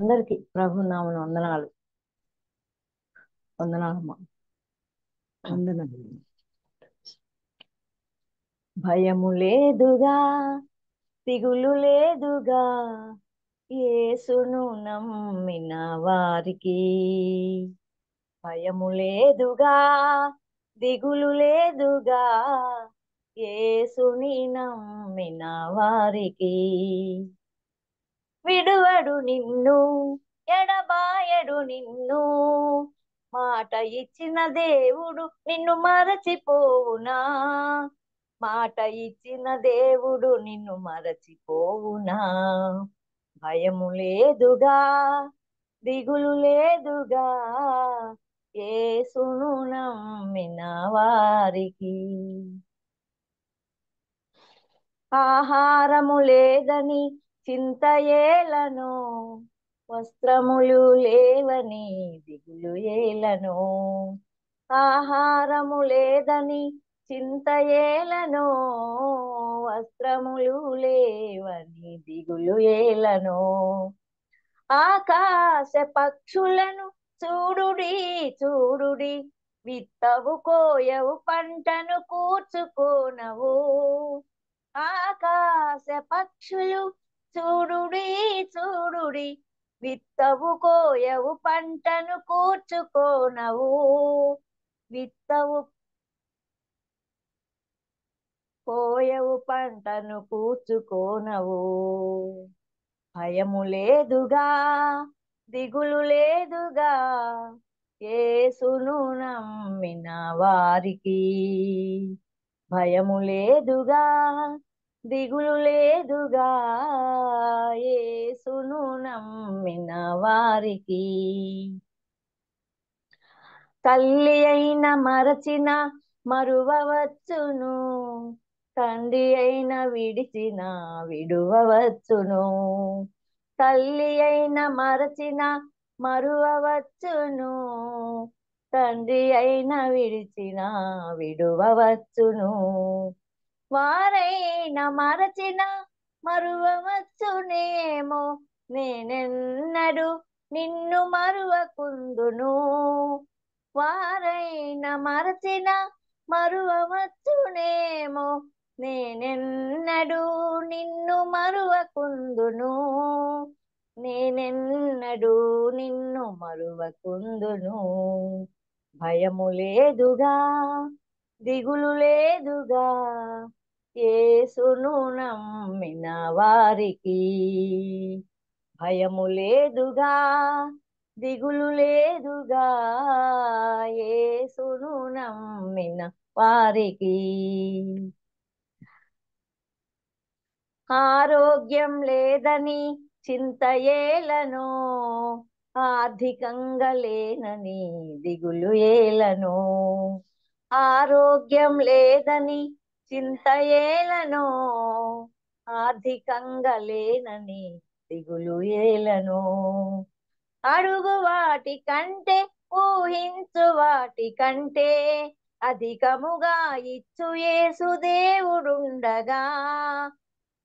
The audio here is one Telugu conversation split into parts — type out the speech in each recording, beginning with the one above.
అందరికి ప్రభు నామన వందనాలు. వందనాలమ్మా. వందనాలు. భయము లేదుగా, దిగులు లేదుగా, యేసును నమ్మిన వారికి. భయము లేదుగా, దిగులు లేదుగా, యేసుని నమ్మిన వారికి. విడువడు నిన్ను, ఎడబాయడు నిన్ను, మాట ఇచ్చిన దేవుడు నిన్ను మరచిపోవునా? మాట ఇచ్చిన దేవుడు నిన్ను మరచిపోవునా? భయము లేదుగా, దిగులు లేదుగా, యేసును నమ్మిన వారికి. ఆహారము లేదని చింత ఏలను, వస్త్రములు లేవని దిగులు ఏలను. ఆహారము లేదని చింత ఏలను, వస్త్రములు లేవని దిగులు ఏలను. ఆకాశ పక్షులను చూడుడి చూడుడి, విత్తవు కోయవు పంటను కూర్చుకోనవు. ఆకాశ పక్షులు చూడుడి చూడుడి, విత్తవు కోయవు పంటను కూర్చుకోనవు. విత్తవు కోయవు పంటను కూర్చుకోనవు. భయము లేదుగా, దిగులు లేదుగా, యేసును నమ్మిన వారికి. భయము లేదుగా, దిగులు లేదుగా, యేసును నమ్మిన వారికి. తల్లి అయిన మరచిన మరువవచ్చును, తండ్రి అయిన విడిచిన విడువవచ్చును. తల్లి అయిన మరచిన మరువవచ్చును, తండ్రి అయిన విడిచిన విడువవచ్చును. వారైన మరచిన మరువవచ్చునేమో, నేనెన్నడు నిన్ను మరువకుందును. వారైన మరచిన మరువవచ్చునేమో, నేనెన్నడు నిన్ను మరువకుందును. నేనెన్నడు నిన్ను మరువకుందును. భయము లేదుగా, దిగులు లేదుగా, యేసును నమ్మిన వారికి. భయము లేదుగా, దిగులు లేదుగా, యేసును నమ్మిన వారికి. ఆరోగ్యం లేదని చింత ఏలను, ఆర్థికంగా లేనని దిగులు ఏలను. ఆరోగ్యం లేదని చింత ఏలను, ఆర్థికంగా లేనని దిగులు ఏలను. అడుగు వాటి కంటే ఊహించు వాటి కంటే అధికముగా ఇచ్చు యేసు దేవుడుండగా.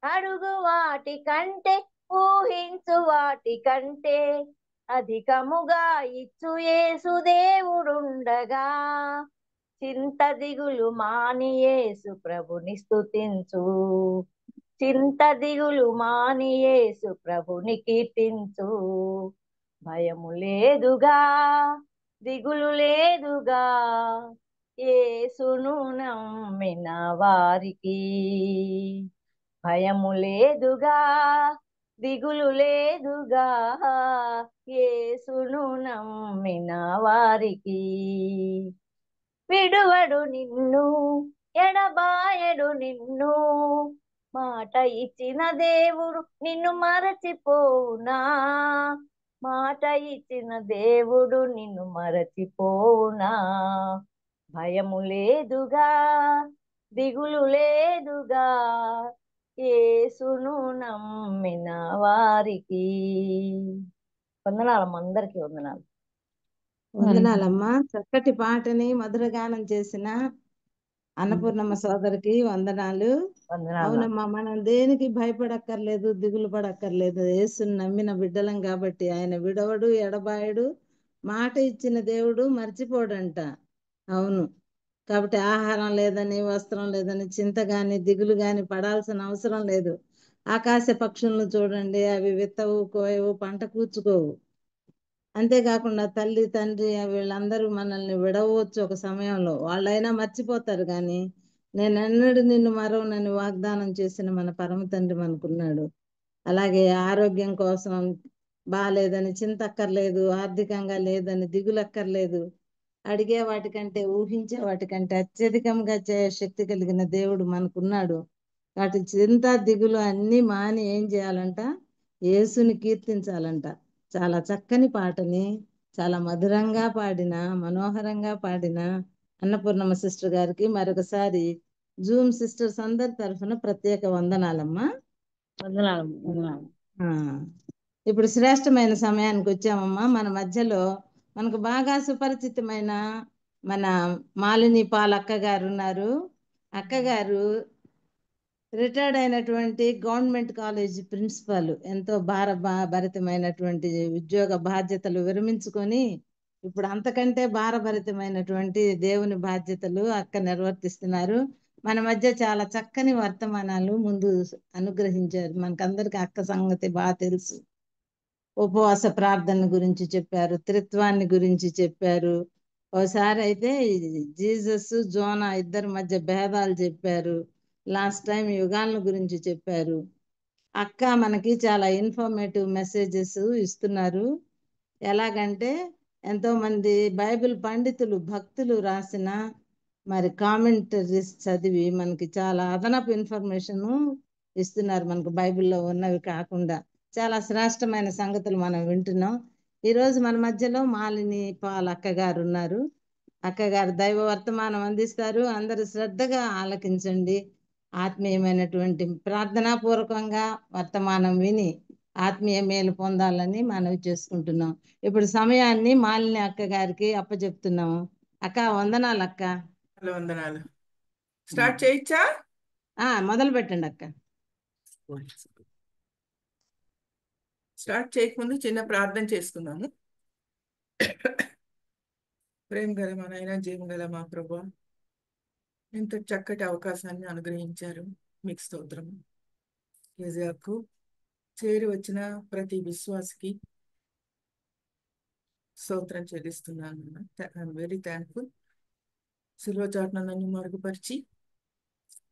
అడుగు వాటి కంటే ఊహించు వాటి కంటే అధికముగా ఇచ్చు యేసు దేవుడుండగా. చింత దిగులు మాని యేసు ప్రభుని స్తుతించు, చింత దిగులు మాని యేసు ప్రభుని కీర్తించు. భయము లేదుగా, దిగులు లేదుగా, యేసును నమ్మిన వారికి. భయము లేదుగా, దిగులు లేదుగా, యేసును నమ్మిన వారికి. విడువడు నిన్ను, ఎడబాయడు నిన్ను, మాట ఇచ్చిన దేవుడు నిన్ను మరచిపోవునా? మాట ఇచ్చిన దేవుడు నిన్ను మరచిపోవునా? భయము లేదుగా, దిగులు లేదుగా, యేసును నమ్మిన వారికి. వందనాలమ్మ, అందరికీ వందనాలు. వందనాలమ్మా. చక్కటి పాటని మధురగానం చేసిన అన్నపూర్ణమ్మ సోదరికి వందనాలు. వందనాలు. అవునమ్మా, మనం దేనికి భయపడక్కర్లేదు, దిగులు పడక్కర్లేదు. యేసుని నమ్మిన బిడ్డలం కాబట్టి ఆయన విడవడు, ఎడబాయడు. మాట ఇచ్చిన దేవుడు మర్చిపోడంట. అవును. కాబట్టి ఆహారం లేదని, వస్త్రం లేదని చింత గాని దిగులు గాని పడాల్సిన అవసరం లేదు. ఆకాశ పక్షులను చూడండి, అవి విత్తవు, కోయవు, పంట కూర్చుకోవు. అంతేకాకుండా తల్లి తండ్రి వీళ్ళందరూ మనల్ని విడవచ్చు ఒక సమయంలో, వాళ్ళైనా మర్చిపోతారు. కానీ నేనెన్నడూ నిన్ను మరవనని వాగ్దానం చేసిన మన పరమ తండ్రి మనకున్నాడు. అలాగే ఆరోగ్యం కోసం బాగాలేదని చింతక్కర్లేదు, ఆర్థికంగా లేదని దిగులక్కర్లేదు. అడిగే వాటికంటే, ఊహించే వాటికంటే అత్యధికంగా శక్తి కలిగిన దేవుడు మనకున్నాడు. వాటి చింత దిగులు అన్నీ మాని ఏం చేయాలంట? యేసుని కీర్తించాలంట. చాలా చక్కని పాటని చాలా మధురంగా పాడిన, మనోహరంగా పాడిన అన్నపూర్ణమ్మ సిస్టర్ గారికి మరొకసారి జూమ్ సిస్టర్స్ అందరి తరఫున ప్రత్యేక వందనాలమ్మా. వందనాలు. వందనాలు. ఆ, ఇప్పుడు శ్రేష్టమైన సమయానికి వచ్చామమ్మా. మన మధ్యలో మనకు బాగా సుపరిచితమైన మన మాలిని పాల్ అక్కగారు ఉన్నారు. అక్కగారు రిటైర్డ్ అయినటువంటి గవర్నమెంట్ కాలేజ్ ప్రిన్సిపాల్. ఎంతో భారభరితమైనటువంటి ఉద్యోగ బాధ్యతలు విరమించుకొని ఇప్పుడు అంతకంటే భారభరితమైనటువంటి దేవుని బాధ్యతలు అక్క నిర్వర్తిస్తున్నారు. మన మధ్య చాలా చక్కని వర్తమానాలు ముందు అనుగ్రహించారు. మనకందరికి అక్క సంగతి బాగా తెలుసు. ఉపవాస ప్రార్థన గురించి చెప్పారు, త్రిత్వాన్ని గురించి చెప్పారు. ఒకసారి అయితే జీసస్ జోనా ఇద్దరి మధ్య భేదాలు చెప్పారు. లాస్ట్ టైం యుగాలను గురించి చెప్పారు. అక్క మనకి చాలా ఇన్ఫర్మేటివ్ మెసేజెస్ ఇస్తున్నారు. ఎలాగంటే ఎంతో మంది బైబిల్ పండితులు భక్తులు రాసిన మరి కామెంటరీస్ చదివి మనకి చాలా అదనపు ఇన్ఫర్మేషన్ ఇస్తున్నారు. మనకు బైబిల్లో ఉన్నవి కాకుండా చాలా శ్రేష్టమైన సంగతులు మనం వింటున్నాం. ఈరోజు మన మధ్యలో మాలిని పాల్ అక్కగారు ఉన్నారు. అక్కగారు దైవ వర్తమానం అందిస్తారు. అందరూ శ్రద్ధగా ఆలకించండి. ఆత్మీయమైనటువంటి ప్రార్థనాపూర్వకంగా వర్తమానం విని ఆత్మీయ మేలు పొందాలని మనవి చేసుకుంటున్నాం. ఇప్పుడు సమయాన్ని మాలిని అక్క గారికి అప్పచెప్తున్నాము. అక్క వందనాలు అక్క. హలో, వందనాలు. స్టార్ట్ చేయొచ్చా? మొదలు పెట్టండి అక్క. స్టార్ట్ చేయకముందు చిన్న ప్రార్థన చేసుకుందాము. ప్రేమ గల మా నాయన, జీవం గల మా ప్రభువా, ఎంత చక్కటి అవకాశాన్ని అనుగ్రహించారు. మీకు స్తోత్రం. కేజీఆర్కు చేరి వచ్చిన ప్రతి విశ్వాసికి స్తోత్రం చెల్లిస్తున్నాను. I'm very thankful. సిలువ చాటున నన్ను మరుగుపరిచి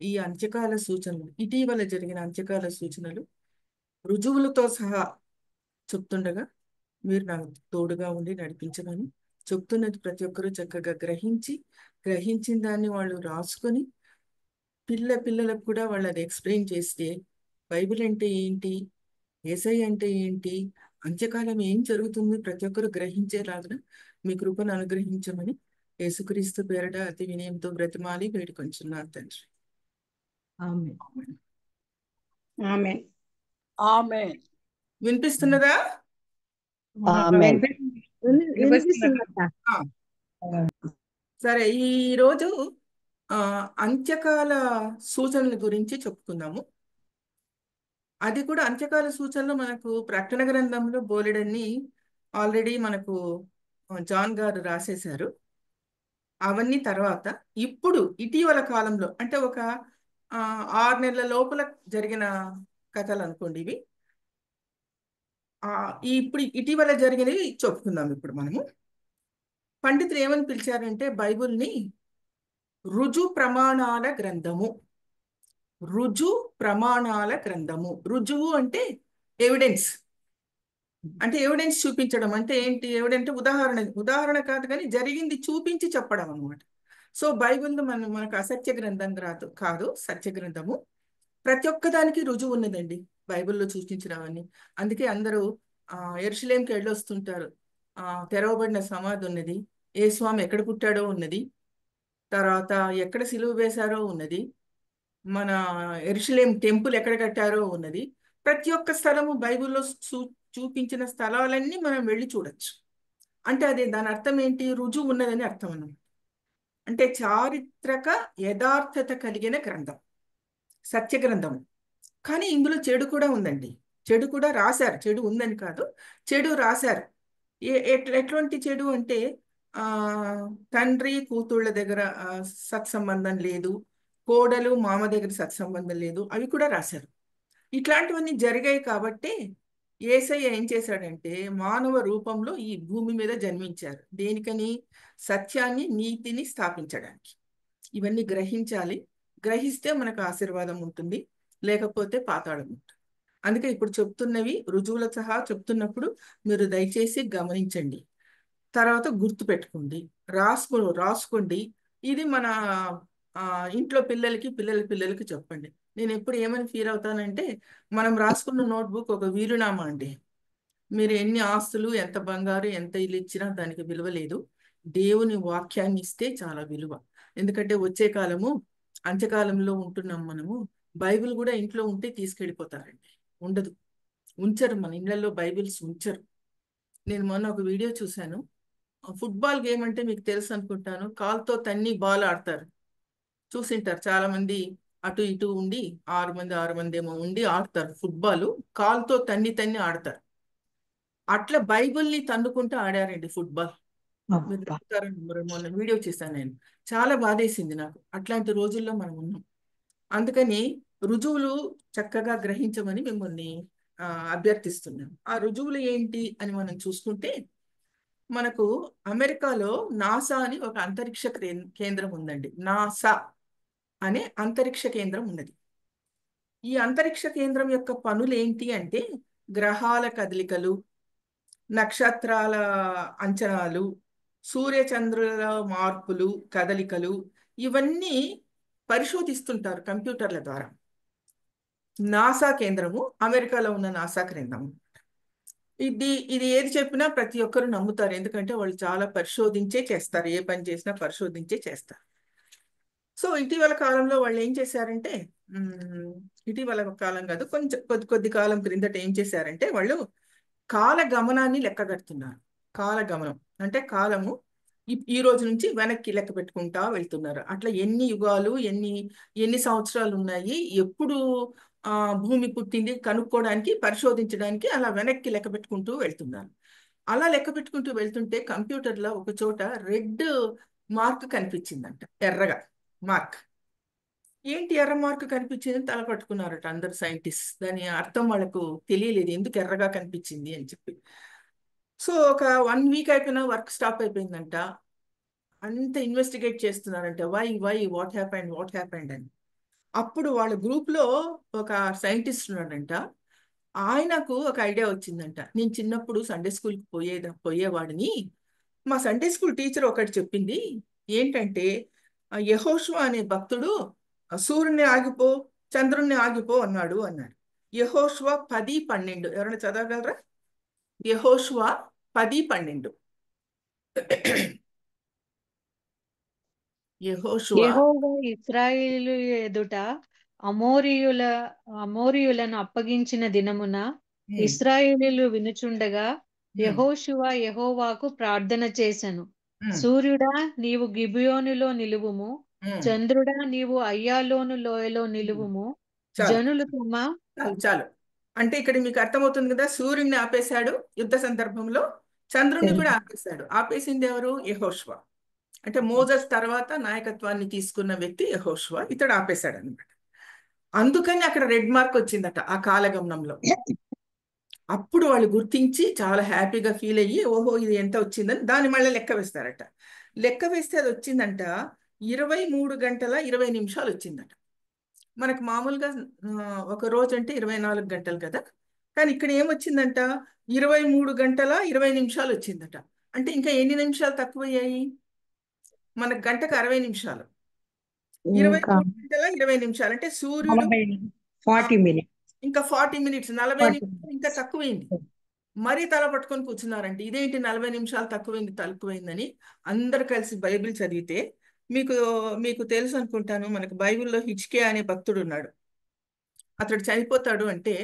ఈ అంత్యకాల సూచనలు, ఇటీవల జరిగిన అంత్యకాల సూచనలు రుజువులతో సహా చెప్తుండగా మీరు నాకు తోడుగా ఉండి నడిపించమని, చెప్తున్నది ప్రతి ఒక్కరూ చక్కగా గ్రహించిన దాన్ని వాళ్ళు రాసుకొని పిల్లలకు కూడా వాళ్ళు అది ఎక్స్ప్లెయిన్ చేస్తే బైబిల్ అంటే ఏంటి, యేసయ్య అంటే ఏంటి, అంత్యకాలం ఏం జరుగుతుంది ప్రతి ఒక్కరు గ్రహించేలాగా మీ కృపను అనుగ్రహించమని యేసుక్రీస్తు పేరట అతి వినయంతో బ్రతిమాలి వేడుకొంచున్నారు తండ్రి. ఆమేన్. ఆమేన్. ఆమేన్. వినిపిస్తున్నదా? ఆమేన్. వినిపిస్తుంది అక్క. సరే, ఈరోజు అంత్యకాల సూచనల గురించి చెప్పుకుందాము. అది కూడా అంత్యకాల సూచనలు మనకు ప్రకటన గ్రంథంలో బోలెడన్ని ఆల్రెడీ మనకు జాన్ గారు రాసేశారు. అవన్నీ తర్వాత ఇప్పుడు ఇటీవల కాలంలో అంటే ఒక 6 నెలల లోపల జరిగిన కథలు అనుకోండి ఇవి. ఇప్పుడు ఇటీవల జరిగినవి చెప్పుకుందాం. ఇప్పుడు మనము పండితులు ఏమని పిలిచారంటే బైబిల్ని రుజు ప్రమాణాల గ్రంథము. రుజు ప్రమాణాల గ్రంథము. రుజువు అంటే ఎవిడెన్స్, అంటే ఎవిడెన్స్ చూపించడం. అంటే ఏంటి? ఎవిడెంట్ ఉదాహరణ కాదు, కానీ జరిగింది చూపించి చెప్పడం అనమాట. సో బైబిల్ మనకు అసత్య గ్రంథం కాదు, సత్య గ్రంథము. ప్రతి ఒక్కదానికి రుజువు ఉన్నదండి బైబిల్లో సూచించినవన్నీ. అందుకే అందరూ యెరూషలేంకి వెళ్ళొస్తుంటారు. తెరవబడిన సమాధి ఉన్నది, ఏ స్వామి ఎక్కడ పుట్టాడో ఉన్నది, తర్వాత ఎక్కడ సిలువ వేశారో ఉన్నది, మన యెరూషలేం టెంపుల్ ఎక్కడ కట్టారో ఉన్నది. ప్రతి ఒక్క స్థలము బైబిల్లో చూపించిన స్థలాలన్నీ మనం వెళ్ళి చూడొచ్చు. అంటే దాని అర్థం ఏంటి? రుజువు ఉన్నదని అర్థం అన్నమాట. అంటే చారిత్రక యథార్థత కలిగిన గ్రంథం, సత్య గ్రంథం. కానీ ఇందులో చెడు కూడా ఉందండి. చెడు కూడా రాశారు, చెడు ఉందని కాదు, చెడు రాశారు. ఎటువంటి చెడు అంటే తండ్రి కూతుళ్ళ దగ్గర సత్సంబంధం లేదు, కోడలు మామ దగ్గర సత్సంబంధం లేదు, అవి కూడా రాశారు. ఇట్లాంటివన్నీ జరిగాయి కాబట్టి యేసయ్య ఏం చేశాడంటే మానవ రూపంలో ఈ భూమి మీద జన్మించారు. దేనికని? సత్యాన్ని, నీతిని స్థాపించడానికి. ఇవన్నీ గ్రహించాలి. గ్రహిస్తే మనకు ఆశీర్వాదం ఉంటుంది, లేకపోతే పాతాళం ఉంటుంది. అందుకే ఇప్పుడు చెప్తున్నవి రుజువుల సహా చెప్తున్నప్పుడు మీరు దయచేసి గమనించండి. తర్వాత గుర్తు పెట్టుకోండి, రాసుకోండి. ఇది మన ఇంట్లో పిల్లలకి చెప్పండి. నేను ఎప్పుడు ఏమని ఫీల్ అవుతానంటే, మనం రాసుకున్న నోట్బుక్ ఒక వీలునామా అండి. మీరు ఎన్ని ఆస్తులు, ఎంత బంగారు, ఎంత ఇల్లు ఇచ్చినా దానికి విలువ లేదు. దేవుని వాక్యాన్ని ఇస్తే చాలా విలువ. ఎందుకంటే వచ్చే కాలము అంత్యకాలంలో ఉంటున్నాం మనము. బైబిల్ కూడా ఇంట్లో ఉంటే తీసుకెళ్ళిపోతారండి, ఉండదు, ఉంచరు. మన ఇళ్లలో బైబిల్స్ ఉంచరు. నేను మొన్న ఒక వీడియో చూశాను. ఫుట్బాల్ గేమ్ అంటే మీకు తెలుసు అనుకుంటాను. కాల్తో తన్ని బాల్ ఆడతారు, చూసింటారు చాలా మంది. అటు ఇటు ఉండి 6 మంది ఏమో ఉండి ఆడతారు ఫుట్బాల్. కాల్తో తన్ని ఆడతారు. అట్లా బైబిల్ని తన్నుకుంటూ ఆడారండి ఫుట్బాల్. మీరు మొన్న వీడియో చేశాను నేను, చాలా బాధేసింది నాకు. అట్లాంటి రోజుల్లో మనం ఉన్నాం. అందుకని రుజువులు చక్కగా గ్రహించమని మిమ్మల్ని అభ్యర్థిస్తున్నాను. ఆ రుజువులు ఏంటి అని మనం చూసుకుంటే, మనకు అమెరికాలో నాసా అని ఒక అంతరిక్ష కేంద్రం ఉందండి. నాసా అనే అంతరిక్ష కేంద్రం ఉన్నది. ఈ అంతరిక్ష కేంద్రం యొక్క పనులు ఏంటి అంటే గ్రహాల కదలికలు, నక్షత్రాల అంచనాలు, సూర్యచంద్రుల మార్పులు, కదలికలు, ఇవన్నీ పరిశోధిస్తుంటారు కంప్యూటర్ల ద్వారా. నాసా కేంద్రము, అమెరికాలో ఉన్న నాసా కేంద్రం. ఇది ఏది చెప్పినా ప్రతి ఒక్కరు నమ్ముతారు, ఎందుకంటే వాళ్ళు చాలా పరిశోధించే చేస్తారు. ఏ పని చేసినా పరిశోధించే చేస్తారు. సో ఇటీవల కాలంలో వాళ్ళు ఏం చేశారంటే, ఇటీవల కాలం కాదు, కొద్ది కాలం క్రిందట ఏం చేశారంటే, వాళ్ళు కాల గమనాన్ని లెక్క కడుతున్నారు. కాలగమనం అంటే కాలము ఈ రోజు నుంచి వెనక్కి లెక్క పెట్టుకుంటా వెళ్తున్నారు. అట్లా ఎన్ని యుగాలు, ఎన్ని సంవత్సరాలు ఉన్నాయి, ఎప్పుడు భూమి పుట్టింది కనుక్కోవడానికి, పరిశోధించడానికి అలా వెనక్కి లెక్క పెట్టుకుంటూ వెళ్తున్నారు. అలా లెక్క పెట్టుకుంటూ వెళ్తుంటే కంప్యూటర్లో ఒక చోట రెడ్ మార్క్ కనిపించిందంట, ఎర్రగా మార్క్. ఏంటి ఎర్ర మార్క్ కనిపించిందని తల పట్టుకున్నారట అందరు సైంటిస్ట్. దాని అర్థం వాళ్ళకు తెలియలేదు, ఎందుకు ఎర్రగా కనిపించింది అని చెప్పి. సో ఒక 1 వీక్ అయిపోయినా వర్క్ స్టాప్ అయిపోయిందంట. అంత ఇన్వెస్టిగేట్ చేస్తున్నారంట, వై వాట్ హ్యాపెండ్ అని. అప్పుడు వాళ్ళ గ్రూప్లో ఒక సైంటిస్ట్ ఉన్నాడంట. ఆయనకు ఒక ఐడియా వచ్చిందంట. నేను చిన్నప్పుడు సండే స్కూల్కి పోయేవాడిని. మా సండే స్కూల్ టీచర్ ఒకటి చెప్పింది, ఏంటంటే యెహోషువ అనే భక్తుడు సూర్యుని ఆగిపో, చంద్రుణ్ణి ఆగిపో అన్నాడు. యెహోషువ 10:12. ఎవరైనా చదవగలరా? యెహోషువ 10:12. యెహోవా ఇశ్రాయేలు ఎదుట అమోరీయులను అప్పగించిన దినమున ఇశ్రాయేలీయులు వినుచుండగా యెహోషువ యెహోవాకు ప్రార్థన చేసెను. సూర్యుడా నీవు గిబియోనులో నిలువుము, చంద్రుడా నీవు అయ్యాలోను లోయలో నిలువుము. జనులు చాలు అంటే ఇక్కడ మీకు అర్థమవుతుంది కదా. సూర్యుడిని ఆపేశాడు యుద్ధ సందర్భంలో, చంద్రుడిని కూడా ఆపేశాడు. ఆపేసింది ఎవరు? యెహోషువ. అంటే మోజస్ తర్వాత నాయకత్వాన్ని తీసుకున్న వ్యక్తి యెహోషువ. ఇతడు ఆపేశాడు అనమాట. అందుకని అక్కడ రెడ్ మార్క్ వచ్చిందట ఆ కాలగమనంలో. అప్పుడు వాళ్ళు గుర్తించి చాలా హ్యాపీగా ఫీల్ అయ్యి, ఓహో ఇది ఎంత వచ్చిందని దాన్ని మళ్ళీ లెక్క వేస్తారట. లెక్క వేస్తే అది వచ్చిందంట 23 గంటల 20 నిమిషాలు వచ్చిందట. మనకు మామూలుగా ఒక రోజు అంటే 24 గంటలు కదా, కానీ ఇక్కడ ఏమొచ్చిందంట 23 గంటల 20 నిమిషాలు వచ్చిందట. అంటే ఇంకా ఎన్ని నిమిషాలు తక్కువయ్యాయి? మనకు గంటకు 60 నిమిషాలు, 23 గంటల 20 నిమిషాలు అంటే సూర్యుడు 40 minutes. ఇంకా 40 మినిట్స్, 40 నిమిషాలు ఇంకా తక్కువైంది. మరీ తల పట్టుకొని కూర్చున్నారంటే ఇదేంటి 40 నిమిషాలు తక్కువైందని. అందరు కలిసి బైబిల్ చదివితే మీకు తెలుసు అనుకుంటాను, మనకు బైబిల్లో హిజ్కియా అనే భక్తుడు ఉన్నాడు. అతడు చనిపోతాడు అంటే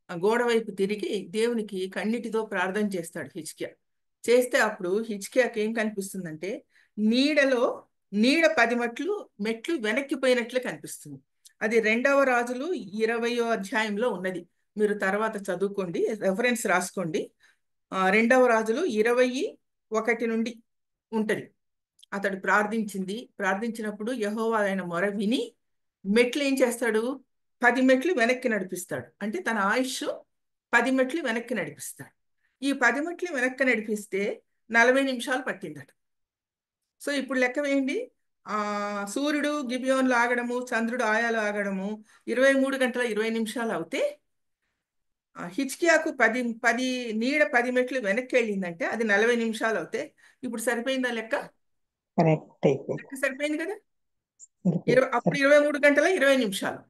గోడ వైపు తిరిగి దేవునికి కన్నీటితో ప్రార్థన చేస్తాడు హిజ్కియా. చేస్తే అప్పుడు హిజ్కియాకి ఏం కనిపిస్తుందంటే నీడలో నీడ 10 మెట్లు వెనక్కిపోయినట్లు కనిపిస్తుంది. అది 2వ రాజులు 20వ అధ్యాయంలో ఉన్నది. మీరు తర్వాత చదువుకోండి, రెఫరెన్స్ రాసుకోండి. 2వ రాజులు 21 నుండి ఉంటది. అతడు ప్రార్థించినప్పుడు యెహోవా ఆయన మొర విని మెట్లు ఏం చేస్తాడు? 10 మెట్లు వెనక్కి నడిపిస్తాడు. అంటే తన ఆయుష్ 10 మెట్లు వెనక్కి నడిపిస్తాడు. ఈ 10 మెట్లు వెనక్కి నడిపిస్తే 40 నిమిషాలు పట్టిందట. సో ఇప్పుడు లెక్క వేయండి. సూర్యుడు గిబియోన్లో ఆగడము, చంద్రుడు ఆయాలు ఆగడము 23 గంటల 20 నిమిషాలు అవుతే హిజ్కియాకు 10 నీడ 10 మెట్లు వెనక్కి వెళ్ళిందంటే అది 40 నిమిషాలు అవుతే ఇప్పుడు సరిపోయిందా లెక్క? కరెక్ట్ లెక్క సరిపోయింది కదా. అప్పుడు 23 గంటల 20 నిమిషాలు.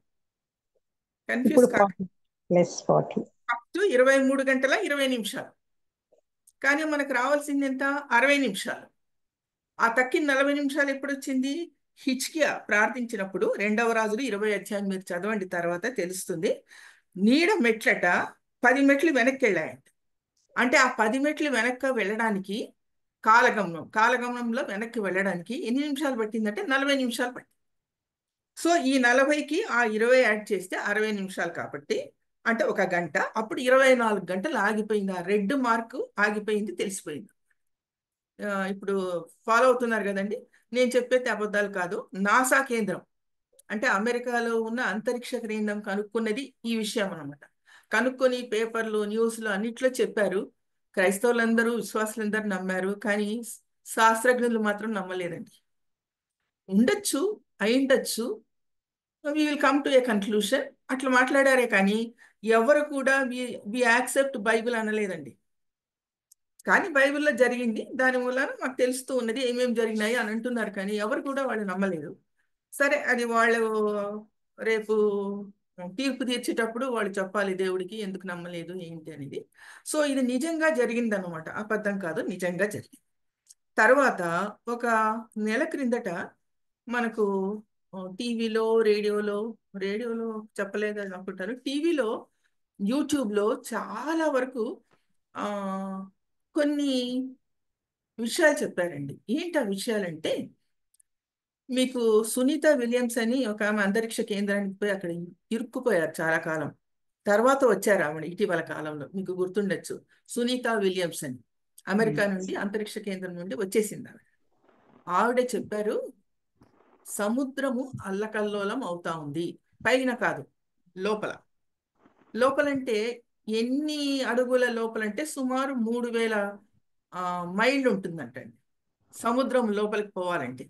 కన్ఫ్యూజ్ ఇప్పుడు కాదు. 40 అప్ టు 23 గంటల 20 నిమిషాలు. కానీ మనకు రావాల్సింది ఎంత? 60 నిమిషాలు. ఆ తక్కిన 40 నిమిషాలు ఎప్పుడు వచ్చింది? హిజ్కియా ప్రార్థించినప్పుడు. 2వ రాజులు 20 అధ్యాయం మీరు చదవండి, తర్వాత తెలుస్తుంది. నీడ మెట్లట 10 మెట్లు వెనక్కి వెళ్ళాయంట. అంటే ఆ 10 మెట్లు వెనక్కి వెళ్ళడానికి కాలగమనంలో వెనక్కి వెళ్ళడానికి ఎన్ని నిమిషాలు పట్టిందంటే 40 నిమిషాలు పట్టింది. సో ఈ 40కి ఆ 20 యాడ్ చేస్తే 60 నిమిషాలు కాబట్టి అంటే 1 గంట. అప్పుడు 24 గంటలు ఆగిపోయింది. ఆ రెడ్ మార్క్ ఆగిపోయింది, తెలిసిపోయింది. ఇప్పుడు ఫాలో అవుతున్నారు కదండి. నేను చెప్పేది అబద్ధాలు కాదు. నాసా కేంద్రం అంటే అమెరికాలో ఉన్న అంతరిక్ష కేంద్రం కనుక్కున్నది ఈ విషయం అన్నమాట. కనుక్కొని పేపర్లు, న్యూస్లు అన్నిట్లో చెప్పారు. క్రైస్తవులందరూ, విశ్వాసులందరూ నమ్మారు. కానీ శాస్త్రజ్ఞులు మాత్రం నమ్మలేదండి. ఉండొచ్చు, అయిండొచ్చు, we will come to a conclusion అట్లా మాట్లాడారే కానీ ఎవరు కూడా వి యాక్సెప్ట్ బైబిల్ అనలేదండి. కానీ బైబిల్లో జరిగింది, దాని మూలన మాకు తెలుస్తూ ఉన్నది ఏమేమి జరిగినాయి అని అంటున్నారు. కానీ ఎవరు కూడా వాళ్ళు నమ్మలేదు. సరే, అది వాళ్ళు రేపు తీర్పు తీర్చేటప్పుడు వాళ్ళు చెప్పాలి దేవుడికి ఎందుకు నమ్మలేదు ఏంటి అనేది. సో ఇది నిజంగా జరిగిందనమాట, అబద్ధం కాదు, నిజంగా జరిగింది. తర్వాత ఒక నెల క్రిందట మనకు టీవీలో, రేడియోలో చెప్పలేదు అనుకుంటారు, టీవీలో, యూట్యూబ్లో చాలా వరకు కొన్ని విషయాలు చెప్పారండి. ఏంటి ఆ విషయాలంటే, మీకు సునీత విలియమ్స్ అని ఒక ఆమె అంతరిక్ష కేంద్రానికి పోయి అక్కడ ఇరుక్కుపోయారు చాలా కాలం. తర్వాత వచ్చారు ఆవిడ ఇటీవల కాలంలో, మీకు గుర్తుండొచ్చు. సునీత విలియమ్స్ అని అమెరికా నుండి అంతరిక్ష కేంద్రం నుండి వచ్చేసింది ఆవిడ. ఆవిడ చెప్పారు, సముద్రము అల్లకల్లోలం అవుతా ఉంది. పైన కాదు, లోపలంటే ఎన్ని అడుగుల లోపలంటే సుమారు 3000 మైళ్ళు ఉంటుందంటండి సముద్రం లోపలికి పోవాలంటే.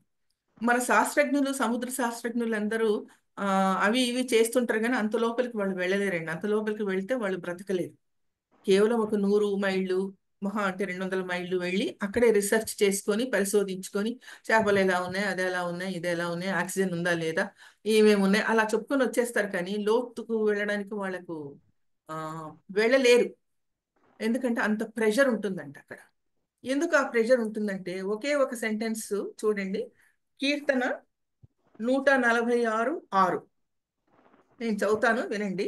మన శాస్త్రజ్ఞులు, సముద్ర శాస్త్రజ్ఞులు అందరూ అవి ఇవి చేస్తుంటారు కానీ అంత లోపలికి వాళ్ళు వెళ్ళలేరండి. అంత లోపలికి వెళ్తే వాళ్ళు బ్రతకలేరు. కేవలం ఒక 100 మైళ్ళు, మహా అంటే 200 మైళ్ళు వెళ్ళి అక్కడే రీసెర్చ్ చేసుకొని పరిశోధించుకొని చేపలు ఎలా ఉన్నాయి, అది ఎలా ఉన్నాయి, ఇది ఎలా ఉన్నాయి, ఆక్సిజన్ ఉందా లేదా, ఏమేమి ఉన్నాయి అలా చెప్పుకొని వచ్చేస్తారు. కానీ లోతుకు వెళ్ళడానికి వాళ్ళకు వెళ్ళలేరు. ఎందుకంటే అంత ప్రెషర్ ఉంటుందంట అక్కడ. ఎందుకు ఆ ప్రెషర్ ఉంటుందంటే ఒకే ఒక సెంటెన్స్ చూడండి, కీర్తన 146:6 నేను చదువుతాను, వినండి.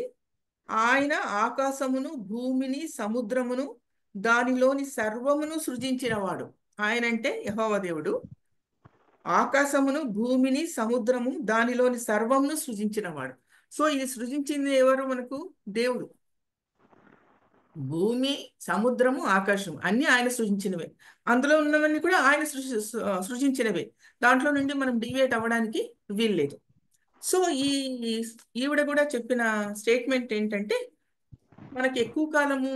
ఆయన ఆకాశమును, భూమిని, సముద్రమును, దానిలోని సర్వమును సృజించినవాడు. ఆయన అంటే యెహోవా దేవుడు. ఆకాశమును, భూమిని, సముద్రము, దానిలోని సర్వమును సృజించినవాడు. సో ఇది సృజించింది ఎవరు? మనకు దేవుడు. భూమి, సముద్రము, ఆకాశం అన్ని ఆయన సృజించినవే. అందులో ఉన్నవన్నీ కూడా ఆయన సృజించినవే. దాంట్లో నుండి మనం డివియేట్ అవ్వడానికి వీల్లేదు. సో ఈవిడ కూడా చెప్పిన స్టేట్మెంట్ ఏంటంటే, మనకి ఎక్కువ కాలము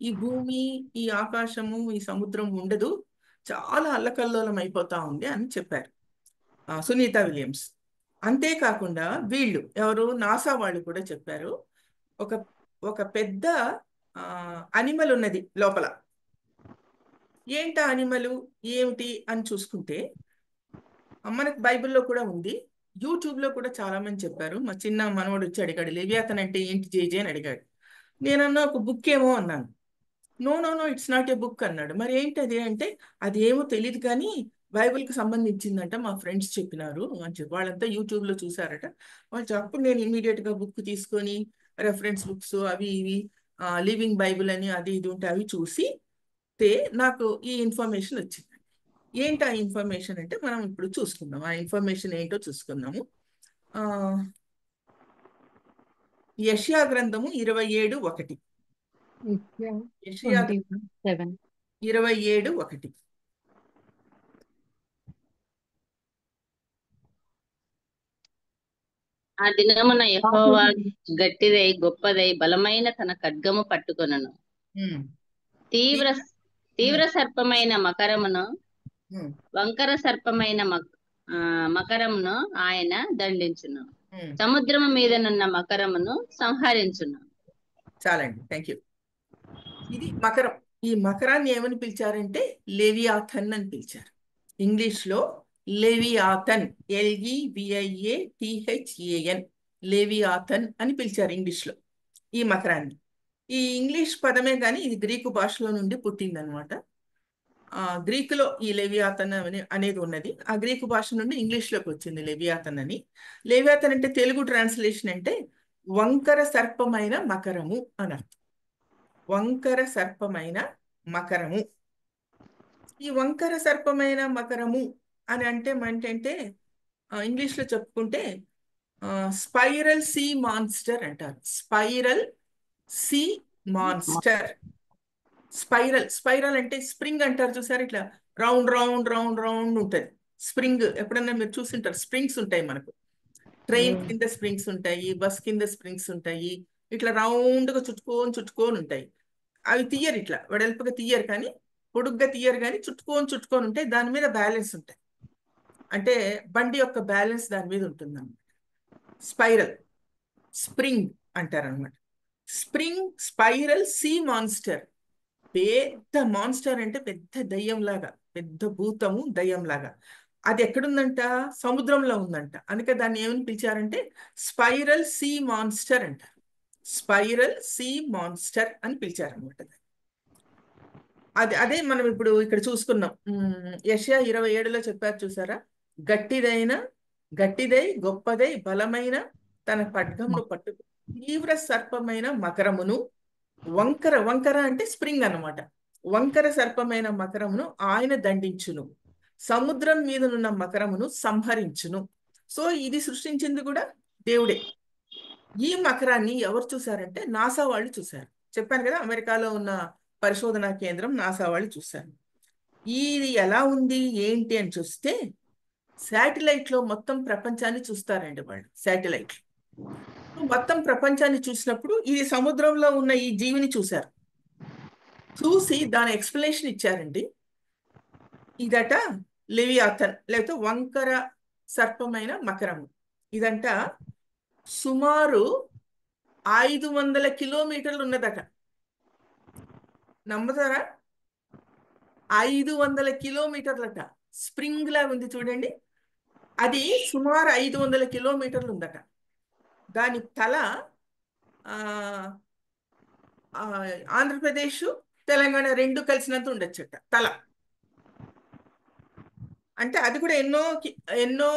ఈ భూమి, ఈ ఆకాశము, ఈ సముద్రం ఉండదు, చాలా అల్లకల్లోలం అయిపోతా ఉంది అని చెప్పారు సునీత విలియమ్స్. అంతేకాకుండా వీళ్ళు ఎవరు, నాసా వాళ్ళు కూడా చెప్పారు, ఒక పెద్ద అనిమల్ ఉన్నది లోపల. ఏంటా అనిమలు ఏమిటి అని చూసుకుంటే మనకు బైబిల్లో కూడా ఉంది, యూట్యూబ్లో కూడా చాలా మంది చెప్పారు. మా చిన్న మనవడు వచ్చి అడిగాడు, లెవియాథన్ అంటే ఏంటి జేజే అని అడిగాడు. నేనన్నా ఒక బుక్ ఏమో అన్నాను. No, it's not a book అన్నాడు. మరి ఏంటది అంటే, అది ఏమో తెలియదు కానీ బైబిల్కి సంబంధించిందంట, మా ఫ్రెండ్స్ చెప్పినారు అని చెప్పి. వాళ్ళంతా యూట్యూబ్లో చూసారట. వాళ్ళు అప్పుడు నేను ఇమీడియట్గా బుక్ తీసుకొని రెఫరెన్స్ బుక్స్ అవి ఇవి లివింగ్ బైబిల్ అని అది ఇది ఉంటే అవి చూసి నాకు ఈ ఇన్ఫర్మేషన్ వచ్చింది. ఏంటి ఆ ఇన్ఫర్మేషన్ అంటే మనం ఇప్పుడు చూసుకుందాం. ఆ ఇన్ఫర్మేషన్ ఏంటో చూసుకుందాము. యెషయా గ్రంథము 27:1. యెషయా 27. 27:1. ఆ దినమున యెహోవా గట్టిదై గొప్పదై బలమైన తన ఖడ్గము పట్టుకొనను. తీవ్ర తీవ్ర సర్పమైన మకరమును వంకర సర్పమైన మకరమును ఆయన దండించును. సముద్రము మీదనున్న మకరమును సంహరించును. చాలండి, థ్యాంక్ యూ. ఇది మకరం. ఈ మకరాన్ని ఏమని పిలిచారంటే లెవియాథన్ అని పిలిచారు. ఇంగ్లీష్ లో లెవియాథన్, LEVIATHAN, లెవియాథన్ అని పిలిచారు ఇంగ్లీష్ లో ఈ మకరాన్ని. ఈ ఇంగ్లీష్ పదమే కానీ ఇది గ్రీకు భాషలో నుండి పుట్టిందనమాట. గ్రీకులో ఈ లెవియాథన్ అనేది ఉన్నది. ఆ గ్రీకు భాష నుండి ఇంగ్లీష్లోకి వచ్చింది లెవియాథన్ అని. లెవియాథన్ అంటే తెలుగు ట్రాన్స్లేషన్ అంటే వంకర సర్పమైన మకరము అని అర్థం. వంకర సర్పమైన మకరము. ఈ వంకర సర్పమైన మకరము అని అంటే ఏంటంటే ఇంగ్లీష్లో చెప్పుకుంటే స్పైరల్ సీ మాన్స్టర్ అంటారు. Spiral sea monster. స్పైరల్ అంటే స్ప్రింగ్ అంటారు చూసారు, ఇట్లా రౌండ్ రౌండ్ రౌండ్ రౌండ్ ఉంటుంది స్ప్రింగ్. ఎప్పుడన్నా మీరు చూసింటారు, స్ప్రింగ్స్ ఉంటాయి మనకు. ట్రైన్ కింద స్ప్రింగ్స్ ఉంటాయి, బస్ కింద స్ప్రింగ్స్ ఉంటాయి, ఇట్లా రౌండ్గా చుట్టుకొని ఉంటాయి. అవి తీయరు, ఇట్లా వెడల్పుగా తీయరు కానీ, పొడుగ్గా తీయరు కానీ చుట్టుకొని ఉంటాయి. దాని మీద బ్యాలెన్స్ ఉంటాయి, అంటే బండి యొక్క బ్యాలెన్స్ దాని మీద ఉంటుంది అన్నమాట. స్పైరల్, స్ప్రింగ్ అంటారు అనమాట. Spiral sea monster. పెద్ద మాన్స్టర్ అంటే పెద్ద దయ్యంలాగా, పెద్ద భూతము దయ్యంలాగా. అది ఎక్కడుందంట? సముద్రంలో ఉందంట. అందుకే దాన్ని ఏమని పిలిచారంటే స్పైరల్ సీ మాన్స్టర్ అంటారు. స్పైరల్ సీ మాన్స్టర్ అని పిలిచారనమాట. అదే మనం ఇప్పుడు ఇక్కడ చూసుకున్నాం. యెషయా 27లో చెప్పారు చూసారా, గట్టిదై గొప్పదై బలమైన తన ఖడ్గమును పట్టు తీవ్ర సర్పమైన మకరమును వంకర అంటే స్ప్రింగ్ అన్నమాట. వంకర సర్పమైన మకరమును ఆయన దండించును, సముద్రం మీదనున్న మకరమును సంహరించును. సో ఇది సృష్టించింది కూడా దేవుడే. ఈ మకరాన్ని ఎవరు చూశారంటే నాసా వాళ్ళు చూశారు. చెప్పాను కదా, అమెరికాలో ఉన్న పరిశోధనా కేంద్రం నాసా వాళ్ళు చూశారు. ఇది ఎలా ఉంది ఏంటి అని చూస్తే శాటిలైట్ లో మొత్తం ప్రపంచాన్ని చూస్తారండి వాళ్ళు. శాటిలైట్ మొత్తం ప్రపంచాన్ని చూసినప్పుడు ఇది సముద్రంలో ఉన్న ఈ జీవిని చూశారు. చూసి దాని ఎక్స్ప్లెనేషన్ ఇచ్చారండి. ఇదట లెవియాథన్, లేకపోతే వంకర సర్పమైన మకరము. ఇదంట సుమారు 500 కిలోమీటర్లు ఉన్నదట. నమ్ముతారా? 500 కిలోమీటర్లట. స్ప్రింగ్ లా ఉంది చూడండి, అది సుమారు 500 కిలోమీటర్లు ఉందట. దాని తల ఆంధ్రప్రదేశ్ తెలంగాణ రెండు కలిసినంత ఉండొచ్చట తల. అంటే అది కూడా ఎన్నో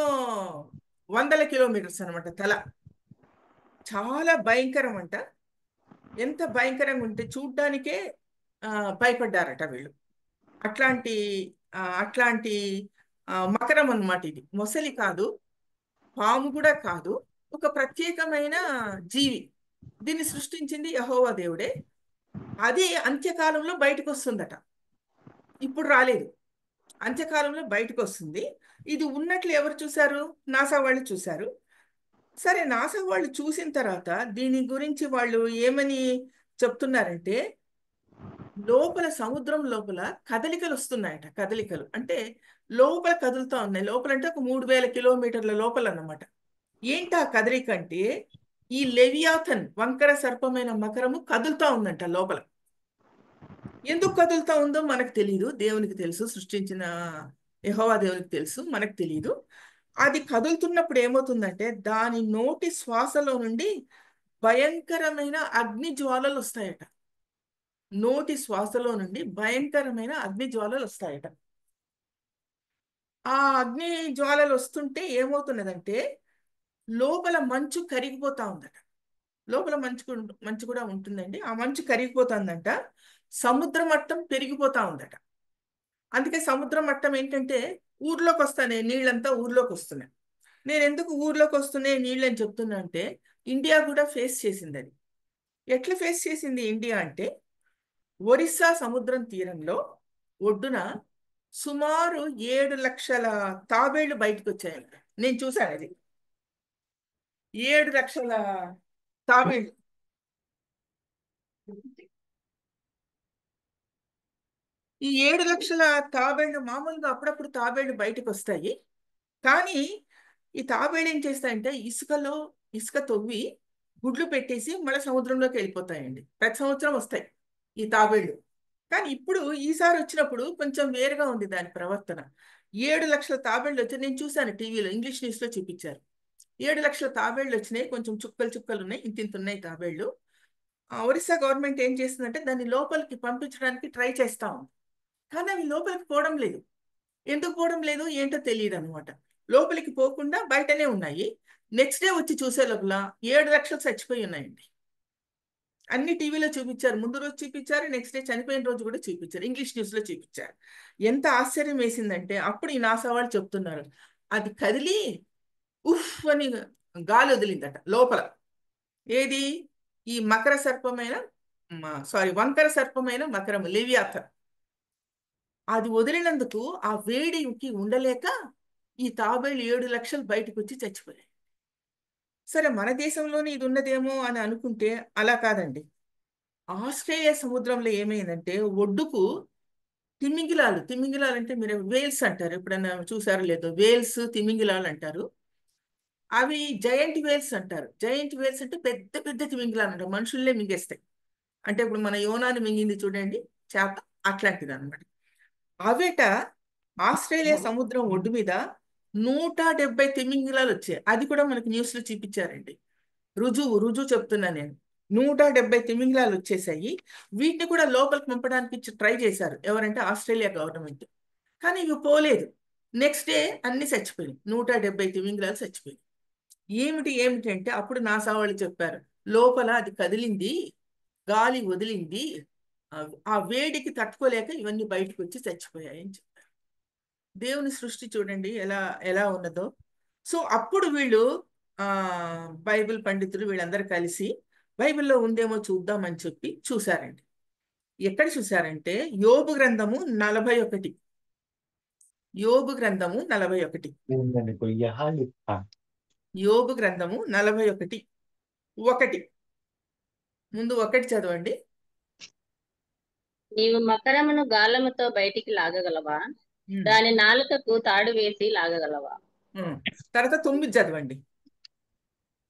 వందల కిలోమీటర్స్ అనమాట తల. చాలా భయంకరం అంట. ఎంత భయంకరంగా ఉంటే చూడ్డానికే భయపడ్డారట వీళ్ళు. అట్లాంటి మకరం అన్నమాట. ఇది మొసలి కాదు, పాము కూడా కాదు, ఒక ప్రత్యేకమైన జీవి. దీన్ని సృష్టించింది యెహోవా దేవుడే. అది అంత్యకాలంలో బయటకు వస్తుందట. ఇప్పుడు రాలేదు, అంత్యకాలంలో బయటకు వస్తుంది. ఇది ఉన్నట్లు ఎవరు చూశారు? నాసా వాళ్ళు చూశారు. సరే, నాసా వాళ్ళు చూసిన తర్వాత దీని గురించి వాళ్ళు ఏమని చెప్తున్నారంటే, లోపల సముద్రం లోపల కదలికలు వస్తున్నాయట. కదలికలు అంటే లోపల కదులుతూ ఉన్నాయి. లోపల అంటే ఒక 3000 కిలోమీటర్ల లోపల అన్నమాట. ఏంటా కదలిక అంటే, ఈ లెవియాథన్ వంకర సర్పమైన మకరము కదులుతూ ఉందంట లోపల. ఎందుకు కదులుతూ ఉందో మనకు తెలియదు, దేవునికి తెలుసు. సృష్టించిన యెహోవా దేవునికి తెలుసు, మనకు తెలియదు. అది కదులుతున్నప్పుడు ఏమవుతుందంటే దాని నోటి శ్వాసలో నుండి భయంకరమైన అగ్ని జ్వాలలు వస్తాయట. నోటి శ్వాసలో నుండి భయంకరమైన అగ్ని జ్వాలలు వస్తాయట. ఆ అగ్ని జ్వాలలు వస్తుంటే ఏమవుతున్నదంటే లోపల మంచు కరిగిపోతా ఉందట. లోపల మంచు కూడా ఉంటుందండి. ఆ మంచు కరిగిపోతుందంట. సముద్ర మట్టం పెరిగిపోతా ఉందట. అందుకే సముద్రం మట్టం ఏంటంటే ఊర్లోకి వస్తాయి, నీళ్ళంతా ఊర్లోకి వస్తున్నాయి. నేను ఎందుకు ఊర్లోకి వస్తున్నాయి నీళ్ళు అని చెప్తున్నా అంటే, ఇండియా కూడా ఫేస్ చేసింది అది. ఎట్లా ఫేస్ చేసింది ఇండియా అంటే, ఒరిస్సా సముద్రం తీరంలో ఒడ్డున సుమారు 7 లక్షల తాబేళ్లు బయటకు వచ్చాయంట. నేను చూశాను అది. 7 లక్షల తాబేళ్లు. ఈ 7 లక్షల తాబేళ్లు మామూలుగా అప్పుడప్పుడు తాబేళ్లు బయటకు వస్తాయి. కానీ ఈ తాబేళ్లు ఏం చేస్తాయంటే ఇసుక తవ్వి గుడ్లు పెట్టేసి మళ్ళీ సముద్రంలోకి వెళ్ళిపోతాయండి. ప్రతి సంవత్సరం వస్తాయి ఈ తాబేళ్లు. కానీ ఇప్పుడు ఈసారి వచ్చినప్పుడు కొంచెం వేరుగా ఉంది దాని ప్రవర్తన. 7 లక్షల తాబేళ్లు వచ్చి నేను చూశాను టీవీలో, ఇంగ్లీష్ న్యూస్లో చూపించారు. 7 లక్షల తాబేళ్లు వచ్చినాయి, కొంచెం చుక్కలు ఉన్నాయి, ఇంత ఉన్నాయి తాబేళ్లు. ఒరిస్సా గవర్నమెంట్ ఏం చేస్తుందంటే దాన్ని లోపలికి పంపించడానికి ట్రై చేస్తా ఉంది. కానీ అవి లోపలికి పోవడం లేదు. ఎందుకు పోవడం లేదు ఏంటో తెలియదు అనమాట. లోపలికి పోకుండా బయటనే ఉన్నాయి. నెక్స్ట్ డే వచ్చి చూసే లోపల 7 లక్షలు చచ్చిపోయి ఉన్నాయండి. అన్ని టీవీలో చూపించారు, ముందు రోజు చూపించారు, నెక్స్ట్ డే చనిపోయిన రోజు కూడా చూపించారు, ఇంగ్లీష్ న్యూస్లో చూపించారు. ఎంత ఆశ్చర్యం వేసిందంటే అప్పుడు ఈ నాసా వాళ్ళు చెప్తున్నారు, అది కదిలి ఉఫ్ అని గాలి వదిలిందట లోపల. ఏది? ఈ వంకర సర్పమైన మకరము లెవియాథన్. అది వదిలినందుకు ఆ వేడికి ఉండలేక ఈ తాబేళ్లు 7 లక్షలు బయటకు వచ్చి చచ్చిపోయాయి. సరే, మన దేశంలోనే ఇది ఉన్నదేమో అని అనుకుంటే అలా కాదండి. ఆస్ట్రేలియా సముద్రంలో ఏమైందంటే ఒడ్డుకు తిమింగిలాలు అంటే మీరు వేల్స్ అంటారు, ఎప్పుడైనా చూసారో లేదో, వేల్స్ తిమింగిలాలు అంటారు. అవి జయంట్ వేల్స్ అంటారు. జయంట్ వేల్స్ అంటే పెద్ద పెద్ద తిమింగిలాలు అంటారు, మనుషుల్లే మింగేస్తాయి. అంటే ఇప్పుడు మన యోనాని మింగింది చూడండి చేప, అట్లాంటిది అనమాట. అవేట ఆస్ట్రేలియా సముద్రం ఒడ్డు మీద 170 తిమింగిలాలు వచ్చాయి. అది కూడా మనకి న్యూస్లో చూపించారండి. రుజువు చెప్తున్నా నేను. 170 తిమింగిలాలు వచ్చేసాయి. వీటిని కూడా లోపలికి పంపడానికి ట్రై చేశారు. ఎవరంటే ఆస్ట్రేలియా గవర్నమెంట్. కానీ ఇవి పోలేదు. నెక్స్ట్ డే అన్ని చచ్చిపోయి 170 తిమింగిలాలు చచ్చిపోయి. ఏమిటి అంటే అప్పుడు నాసా వాళ్ళు చెప్పారు, లోపల అది కదిలింది, గాలి వదిలింది, ఆ వేడికి తట్టుకోలేక ఇవన్నీ బయటకు వచ్చి చచ్చిపోయాయి అని చెప్పారు. దేవుని సృష్టి చూడండి ఎలా ఉన్నదో. సో అప్పుడు వీళ్ళు బైబిల్ పండితులు వీళ్ళందరూ కలిసి బైబిల్లో ఉందేమో చూద్దామని చెప్పి చూశారండి. ఎక్కడ చూశారంటే యోబు గ్రంథము 41. యోబు గ్రంథము 41. యోబు గ్రంథము 41. 1 ముందు 1 చదవండి. నీవు మకరమును గాలముతో బయటికి లాగగలవా? దాని నాలుకకు తాడు వేసి లాగగలవా? తర్వాత 9 చదవండి.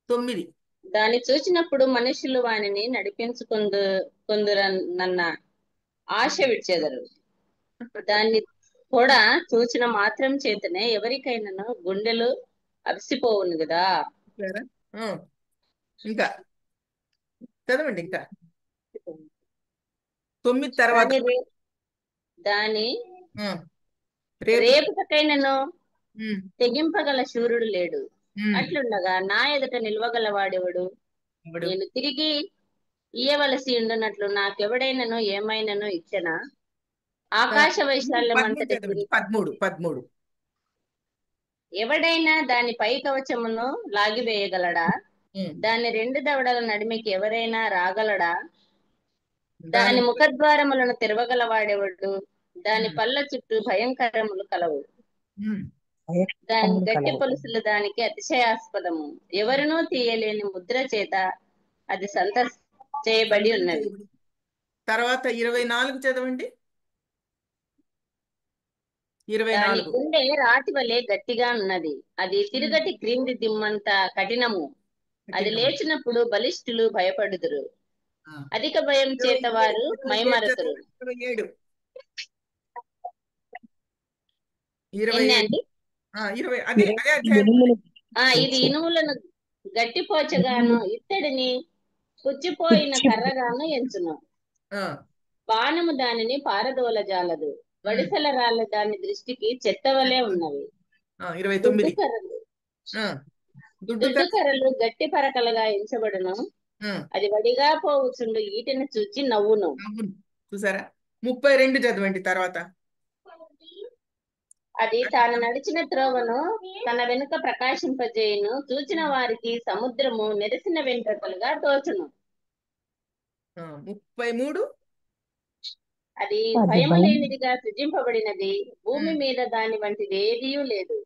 9. దాన్ని చూసినప్పుడు మనుషులు వానిని నడిపించుకుందురన్న ఆశ విడిచెదరు. దాన్ని కూడా చూసిన మాత్రం చేతనే ఎవరికైనా గుండెలు అలసిపోవును కదా. ఇంకా చదవండి. ఇంకా 9 తర్వాత దాని రేపుకైనను తెగింపగల శూరుడు లేడు. అట్లుండగా నా ఎదుట నిల్వగలవాడెవడు? నేను తిరిగి ఇయ్యవలసి ఉండునట్లు నాకెవడైనను ఏమైనను ఇచ్చనా? ఆకాశ వైశాల్యం అంతటి 13. ఎవడైనా దాని పై కవచమును లాగివేయగలడా? దాని 2 దవడల నడిమికి ఎవరైనా రాగలడా? దాని ముఖద్వారములను తెరవగలవాడెవడు? దాని పళ్ళ చుట్టూ భయంకరములు కలవు. దాని గట్టి పొలుసులు దానికి అతిశయాస్పదము. ఎవరునూ తీయలేని ముద్ర చేత అది చేయబడి ఉన్నది. తర్వాత 24 చదవండి. దాని గుండె రాతి వలె గట్టిగా ఉన్నది. అది తిరుగటి క్రింది దిమ్మంత కఠినము. అది లేచినప్పుడు బలిష్ఠులు భయపడుదురు. అధిక భయం చేత వారు మైమరతురు. 27. ఇది ఇనుములను గట్టిపోచగాను ఇత్తడిని పుచ్చిపోయిన కర్రగాను ఎంచును. బాణము దానిని పారదోలజాలదు. వడిసెల రాళ్ళ దాని దృష్టికి చెత్తవలే ఉన్నవి. దుడ్డు కర్రలు గట్టి పరకలుగా ఎంచబడును. అది వడిగా పోవుచుండు ఈటెను చూచి నవ్వును. చూసారా? 32 చదవండి. తర్వాత అది తాను నడిచిన త్రోవను తన వెనుక ప్రకాశింపజేయును, చూచిన వారికి సముద్రము నెరసిన వెంట్రుకలుగా తోచును. 33. అది అది భయము భయం లేనిదిగా సృజింపబడినది, భూమి మీద దాని వంటిది ఏదియూ లేదు.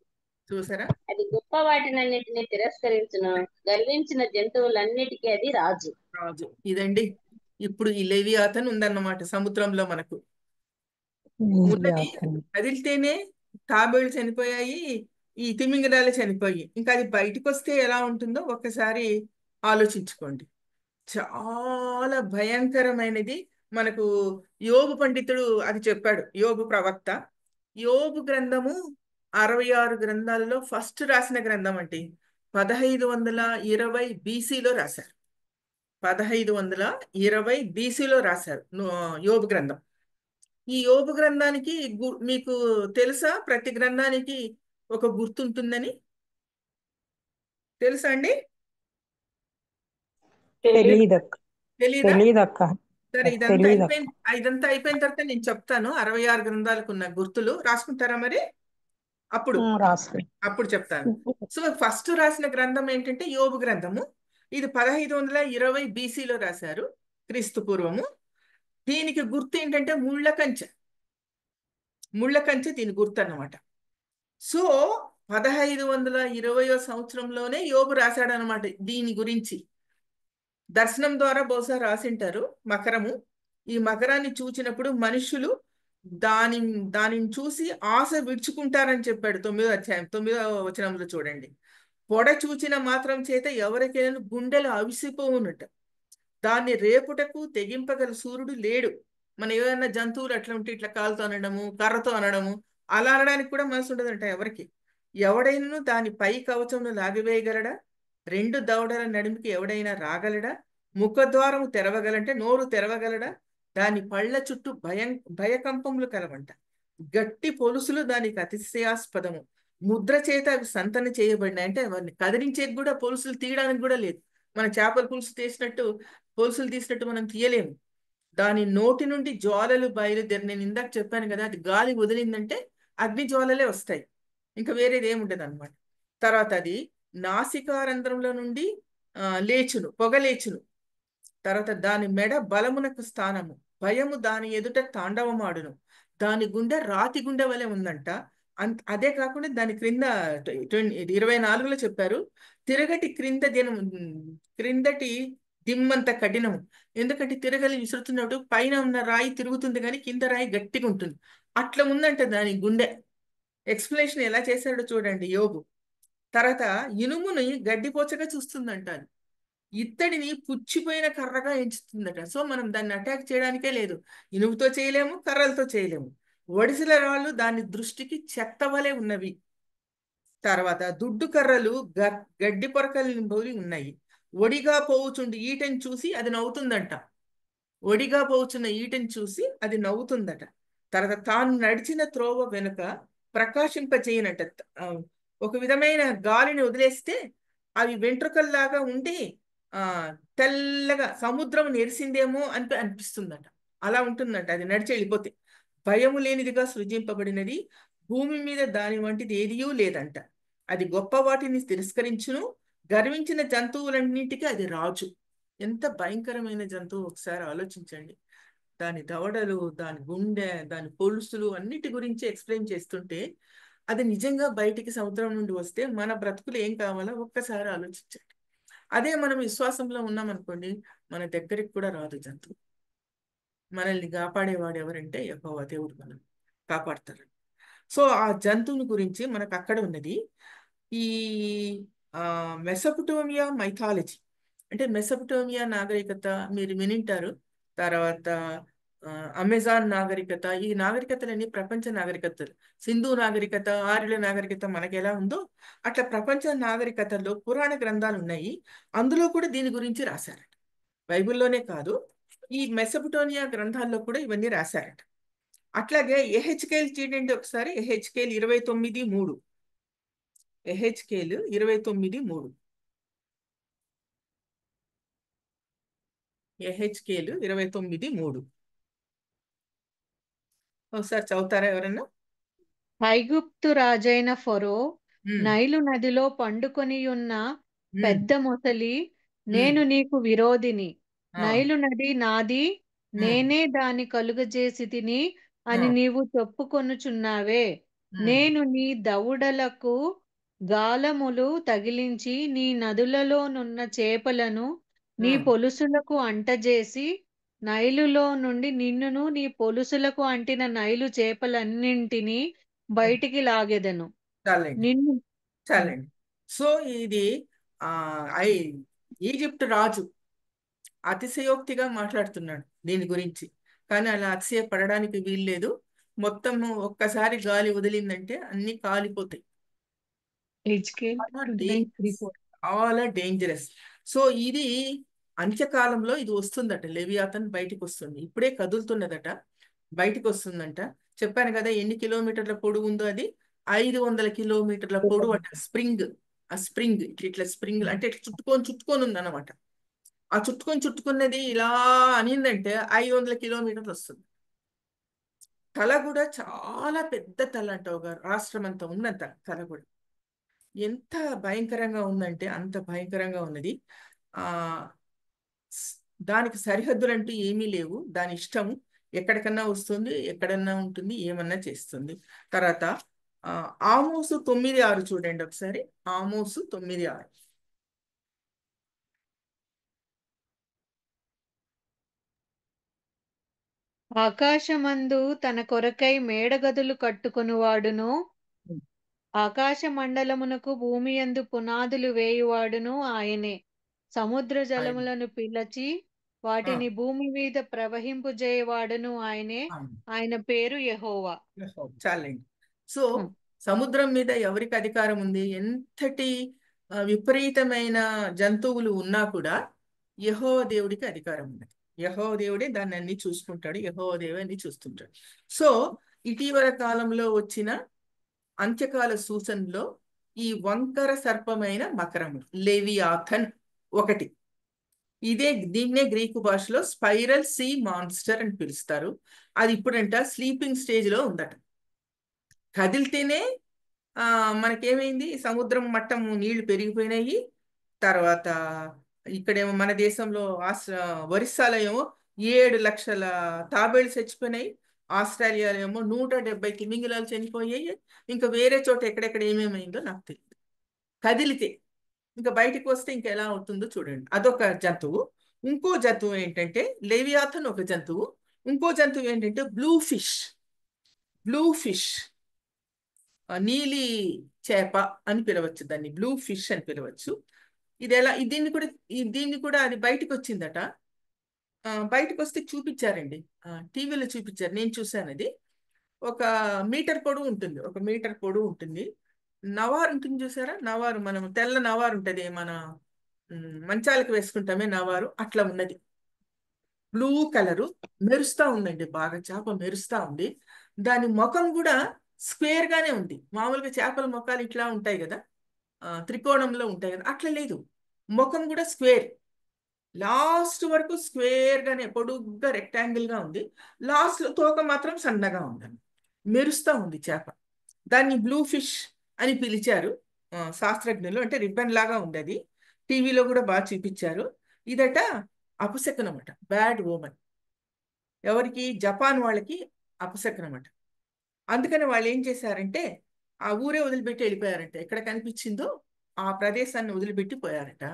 చూసారా? అది గొప్ప వాటినన్నిటిని తిరస్కరించును, గర్వించిన జంతువులన్నిటికీ అది రాజు. రాజు. ఇదండి ఇప్పుడు ఈ లెవియాథన్ ఉందన్నమాట సముద్రంలో మనకు ఉన్నది. కదిలితేనే తాబేళ్లు చనిపోయాయి, ఈ తిమింగలాలు చనిపోయి, ఇంకా అది బయటకు వస్తే ఎలా ఉంటుందో ఒక్కసారి ఆలోచించుకోండి. చాలా భయంకరమైనది. మనకు యోబు పండితుడు అది చెప్పాడు, యోబు ప్రవక్త. యోబు గ్రంథము 66 గ్రంథాలలో ఫస్ట్ రాసిన గ్రంథం అండి. 1520 బీసీలో రాశారు. 1520 బీసీలో రాశారు యోబు గ్రంథం. ఈ యోబు గ్రంథానికి మీకు తెలుసా ప్రతి గ్రంథానికి ఒక గుర్తుంటుందని? తెలుసా అండి? తెలీదా? సరే, ఇదంతా అయిపోయిన తర్వాత నేను చెప్తాను 66 గ్రంథాలకు ఉన్న గుర్తులు. రాసుకుంటారా మరి? అప్పుడు చెప్తాను. సో ఫస్ట్ రాసిన గ్రంథం ఏంటంటే యోబు గ్రంథము. ఇది 1520 బీసీలో రాశారు, క్రీస్తు పూర్వము. దీనికి గుర్తు ఏంటంటే ముళ్ళ కంచె దీని గుర్తు అన్నమాట. సో 1520 సంవత్సరంలోనే యోబు రాశాడనమాట దీని గురించి. దర్శనం ద్వారా బహుశా రాసింటారు. మకరము, ఈ మకరాన్ని చూచినప్పుడు మనుషులు దానిని చూసి ఆశ విడుచుకుంటారని చెప్పాడు 9వ అధ్యాయం 9వ వచనంలో చూడండి. పొడ చూచిన మాత్రం చేత ఎవరికైనా గుండెలు అవిసిపోవునట, దాన్ని రేపుటకు తెగింపగల సూర్యుడు లేడు. మన ఏదైనా జంతువులు అట్లా ఉంటే ఇట్లా కాలుతో అనడము, కర్రతో అనడము, అలా అనడానికి కూడా మనసు ఉండదంట ఎవరికి. ఎవడైనా దాని పై కవచంను లాగివేయగలడా? 2 దవడల నడిమికి ఎవడైనా రాగలడా? ముఖద్వారము తెరవగలంటే నోరు తెరవగలడా? దాని పళ్ళ చుట్టూ భయకంపములు కలవంట, గట్టి పొలుసులు దానికి అతిశయాస్పదము. ముద్ర చేత అవి సంతన చేయబడినాయి. అంటే వారిని కదిలించేది కూడా పొలుసులు తీయడానికి కూడా లేదు. మన చేపల పులుసు తీసినట్టు పొలుసులు తీసినట్టు మనం తీయలేము. దాని నోటి నుండి జ్వాలలు బయలుదేరి, నేను ఇందాక చెప్పాను కదా, అది గాలి వదిలిందంటే అగ్ని జ్వాలలే వస్తాయి, ఇంకా వేరేది ఏముండదు అనమాట. తర్వాత అది నాసికారంధ్రంలో నుండి పొగ లేచును. తర్వాత దాని మెడ బలమునకు స్థానము, భయము దాని ఎదుట తాండవమాడును. దాని గుండె రాతి గుండె వలె ఉందంట. అదే కాకుండా దాని క్రింద 24లో చెప్పారు, తిరగటి క్రిందటి దిమ్మంత కఠినము. ఎందుకంటే తిరగలి విసురుతున్నప్పుడు పైన ఉన్న రాయి తిరుగుతుంది కానీ కింద రాయి గట్టిగా ఉంటుంది. అట్లా ఉందంట దాని గుండె. ఎక్స్ప్లెనేషన్ ఎలా చేశాడో చూడండి యోబు. తర్వాత ఇనుముని గడ్డిపోచగా చూస్తుందంట, ఇత్తడిని పుచ్చిపోయిన కర్రగా ఎంచుతుందట. సో మనం దాన్ని అటాక్ చేయడానికే లేదు, ఇనుముతో చేయలేము, కర్రలతో చేయలేము. వడిసెల రాళ్ళు దాని దృష్టికి చెత్త వలె ఉన్నవి. తర్వాత దుడ్డు కర్రలు గడ్డి పొరకల్ని పోలి ఉన్నాయి. ఒడిగా పోవుచుండి ఈటని చూసి అది నవ్వుతుందంట. ఒడిగా పోవుచున్న ఈటని చూసి అది నవ్వుతుందట. తర్వాత తాను నడిచిన త్రోవ వెనుక ప్రకాశింపచేయనట. ఒక విధమైన గాలిని వదిలేస్తే అవి వెంట్రుకల్లాగా ఉండి తెల్లగా సముద్రం నెరిసిందేమో అనిపిస్తుందట. అలా ఉంటుందంట అది నడిచి వెళ్ళిపోతే. భయము లేనిదిగా సృజింపబడినది, భూమి మీద దాని వంటిది ఏదియూ లేదంట. అది గొప్ప వాటిని తిరస్కరించును, గర్వించిన జంతువులన్నింటికి అది రాజు. ఎంత భయంకరమైన జంతువు ఒకసారి ఆలోచించండి. దాని దవడలు, దాని గుండె, దాని పొలుసులు అన్నిటి గురించి ఎక్స్ప్లెయిన్ చేస్తుంటే అది నిజంగా బయటికి సముద్రం నుండి వస్తే మన బ్రతుకులు ఏం కావాలో ఒక్కసారి ఆలోచించండి. అదే మనం విశ్వాసంలో ఉన్నామనుకోండి, మన దగ్గరికి కూడా రాదు జంతువు. మనల్ని కాపాడేవాడు ఎవరంటే యెహోవా దేవుడు మనం కాపాడతారు. సో ఆ జంతువుని గురించి మనకు అక్కడ ఉన్నది. ఈ మెసొపొటేమియా మైథాలజీ అంటే మెసొపొటేమియా నాగరికత మీరు వినింటారు. తర్వాత అమెజాన్ నాగరికత, ఈ నాగరికతలన్నీ ప్రపంచ నాగరికతలు. సింధు నాగరికత, ఆర్యుల నాగరికత మనకి ఎలా ఉందో అట్లా ప్రపంచ నాగరికతల్లో పురాణ గ్రంథాలు ఉన్నాయి. అందులో కూడా దీని గురించి రాశారట. బైబిల్లోనే కాదు, ఈ మెసొపొటేమియా గ్రంథాల్లో కూడా ఇవన్నీ రాశారట. అట్లాగే ఎహెచ్కేల్ చూడండి ఒకసారి. ఎహెచ్కేల్ 29:3. ఎహెచ్కేల్ 29:3. ఎహెచ్కేల్ 29:3 ఒకసారి చదువుతారా ఎవరన్నా? ఐగుప్తు రాజైన ఫరో ఉమ్, నైలు నదిలో పండుకొనియున్న ఉమ్, పెద్ద మొసలి, ఉమ్, నేను నీకు విరోధిని. ఆ, నైలు నది నాది, ఉమ్, నేనే దాని కలుగజేసితిని అని ఆ, నీవు చెప్పుకొనుచున్నావే. ఉమ్, నేను నీ దవడలకు గాలములు తగిలించి నీ నదులలోనున్న చేపలను నీ ఉమ్, పొలుసులకు అంటజేసి, నైలులో నుండి నిన్నును నీ పొలుసులకు అంటిన నైలు చేపలన్నింటినీ ఉమ్. బయటికి లాగెదను. చాలండి, నిన్ను చాలండి. సో ఇది ఆ ఐ ఈజిప్ట్ రాజు అతిశయోక్తిగా మాట్లాడుతున్నాడు దీని గురించి. కానీ అలా అతిశయపడడానికి వీల్లేదు. మొత్తము ఒక్కసారి గాలి వదిలిందంటే అన్ని కాలిపోతాయి. హెచ్కేల్ 29:3-4. చాలా డేంజరస్. సో ఇది అంత్యకాలంలో ఇది వస్తుందట. లెవియాథన్ బయటికి వస్తుంది, ఇప్పుడే కదులుతున్నదట, బయటికి వస్తుందంట. చెప్పాను కదా ఎన్ని కిలోమీటర్ల పొడవు ఉందో. అది 500 కిలోమీటర్ల పొడవు అట. స్ప్రింగ్, ఆ స్ప్రింగ్ ఇట్లా స్ప్రింగ్ అంటే ఇట్లా చుట్టుకొని ఉందన్నమాట. ఆ చుట్టుకున్నది ఇలా అనిందంటే 500 కిలోమీటర్లు వస్తుంది. తల కూడా చాలా పెద్ద తల అంట, ఒక రాష్ట్రం అంతా ఉన్నంత తల కూడా. ఎంత భయంకరంగా ఉందంటే అంత భయంకరంగా ఉన్నది. ఆ దానికి సరిహద్దులు అంటూ ఏమీ లేవు. దాని ఇష్టము ఎక్కడికన్నా వస్తుంది, ఎక్కడన్నా ఉంటుంది, ఏమన్నా చేస్తుంది. తర్వాత ఆమోసు 9:6 చూడండి ఒకసారి. ఆమోసు 9:6. ఆకాశమందు తన కొరకై మేడగదులు కట్టుకొనువాడును, ఆకాశ మండలమునకు భూమియందు పునాదులు వేయువాడును ఆయనే. సముద్ర జలములను పిలచి వాటిని భూమి మీద ప్రవహింపుజేయవాడును ఆయనే. ఆయన పేరు యెహోవా. చాలండి. సో సముద్రం మీద ఎవరికి అధికారం ఉంది? ఎంతటి విపరీతమైన జంతువులు ఉన్నా కూడా యెహోవా దేవుడికి అధికారం ఉంది. యెహోవా దేవుడే దాన్ని అన్ని చూసుకుంటాడు. యెహోవా దేవుడే అన్ని చూస్తుంటాడు. సో ఇటీవల కాలంలో వచ్చిన అంత్యకాల సూచనలో ఈ వంకర సర్పమైన మకరము లెవియాథన్ ఒకటి. దీన్నే గ్రీకు భాషలో స్పైరల్ సీ మాన్స్టర్ అని పిలుస్తారు. అది ఇప్పుడంట స్లీపింగ్ స్టేజ్ లో ఉందట. కదిలితేనే మనకేమైంది, సముద్రం మట్టం నీళ్లు పెరిగిపోయినాయి. తర్వాత ఇక్కడేమో మన దేశంలో ఒరిస్సాలో ఏమో 7 లక్షల తాబేళ్లు చచ్చిపోయినాయి. ఆస్ట్రేలియాలో ఏమో 170 తిమింగిలాలు చనిపోయాయి. ఇంకా వేరే చోట ఎక్కడెక్కడ ఏమేమైందో నాకు తెలియదు. కదిలితే ఇంకా బయటికి వస్తే ఇంకా ఎలా అవుతుందో చూడండి. అదొక జంతువు. ఇంకో జంతువు ఏంటంటే లెవియాథన్ ఒక జంతువు. ఇంకో జంతువు ఏంటంటే బ్లూ ఫిష్, నీలి చేప అని పిలవచ్చు. దాన్ని బ్లూ ఫిష్ అని పిలవచ్చు. ఇది ఎలా దీన్ని కూడా అది బయటకు వచ్చిందట. బయటకు వస్తే చూపించారండి, టీవీలో చూపించారు, నేను చూశాను. అది 1 మీటర్ పొడవు ఉంటుంది, 1 మీటర్ పొడవు ఉంటుంది. నవారు ఉంటుంది చూసారా? నవారు, మనం తెల్ల నవారు ఉంటుంది, మన మంచాలకు వేసుకుంటామే నవారు, అట్లా ఉన్నది. బ్లూ కలరు, మెరుస్తా ఉందండి, బాగా చేప మెరుస్తా ఉంది. దాని ముఖం కూడా స్క్వేర్ గానే ఉంది. మామూలుగా చేపల ముఖాలు ఇట్లా ఉంటాయి కదా, త్రికోణంలో ఉంటాయి కదా, అట్లా లేదు. ముఖం కూడా స్క్వేర్, లాస్ట్ వరకు స్క్వేర్ గానే పొడుగ్గా రెక్టాంగిల్ గా ఉంది. లాస్ట్ లో తోక మాత్రం సన్నగా ఉందండి, మెరుస్తా ఉంది చేప. దాన్ని బ్లూ ఫిష్ అని పిలిచారు శాస్త్రజ్ఞులు. అంటే రిబ్బన్ లాగా ఉంది అది. టీవీలో కూడా బాగా చూపించారు. ఇదట అపశకునం అట, బ్యాడ్ ఓమన్. ఎవరికి? జపాన్ వాళ్ళకి అపశకునం అట. అందుకని వాళ్ళు ఏం చేశారంటే ఆ ఊరే వదిలిపెట్టి వెళ్ళిపోయారంట. ఎక్కడ కనిపించిందో ఆ ప్రదేశాన్ని వదిలిపెట్టి పోయారట.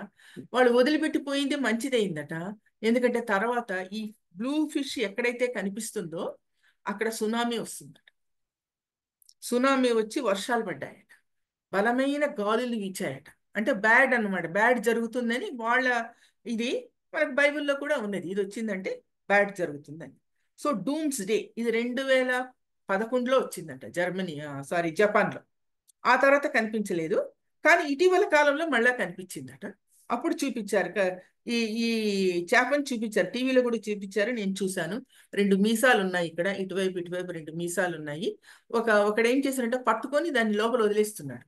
వాళ్ళు వదిలిపెట్టి పోయింది మంచిదైందట. ఎందుకంటే తర్వాత ఈ బ్లూ ఫిష్ ఎక్కడైతే కనిపిస్తుందో అక్కడ సునామీ వస్తుందట. సునామీ వచ్చి వర్షాలు పడ్డాయట, బలమైన గాలులు వీచాయట. అంటే బ్యాడ్ అన్నమాట, బ్యాడ్ జరుగుతుందని వాళ్ళ ఇది. మనకు బైబిల్లో కూడా ఉన్నది, ఇది వచ్చిందంటే బ్యాడ్ జరుగుతుందని. సో డూమ్స్ డే ఇది 2011లో వచ్చిందంట, జపాన్లో. ఆ తర్వాత కనిపించలేదు, కానీ ఇటీవల కాలంలో మళ్ళా కనిపించిందట. అప్పుడు చూపించారు, ఈ ఈ చేపని చూపించారు, టీవీలో కూడా చూపించారు, నేను చూశాను. 2 మీసాలు ఉన్నాయి ఇక్కడ, ఇటువైపు 2 మీసాలు ఉన్నాయి. ఒకడేం చేశారంటే పట్టుకొని దాన్ని లోపల వదిలేస్తున్నాడు.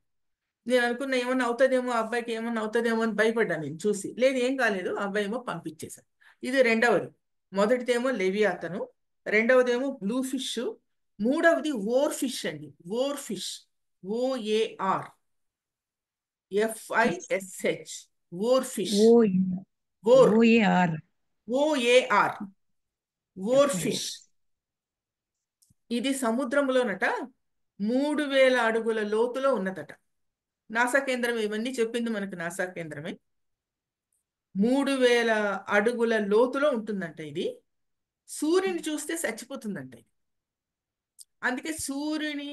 నేను అనుకున్నా ఏమన్నా అవుతుందేమో, అబ్బాయికి ఏమన్నా అవుతుందేమో అని భయపడ్డాను నేను చూసి. లేదు, ఏం కాలేదు, అబ్బాయి ఏమో పంపించేశాను. ఇది రెండవది. మొదటిదేమో లెవియాథను, రెండవదేమో బ్లూ ఫిష్, మూడవది ఓర్ ఫిష్ అండి. Oar fish, OAR FISH, oar fish. Oar OAR OAR oar fish. ఇది సముద్రంలోనట 3000 అడుగుల లోతులో ఉన్నదట. నాసా కేంద్రం ఇవన్నీ చెప్పింది మనకు, నాసా కేంద్రమే. 3000 అడుగుల లోతులో ఉంటుందంట ఇది. సూర్యుని చూస్తే చచ్చిపోతుందంట. అందుకే సూర్యుని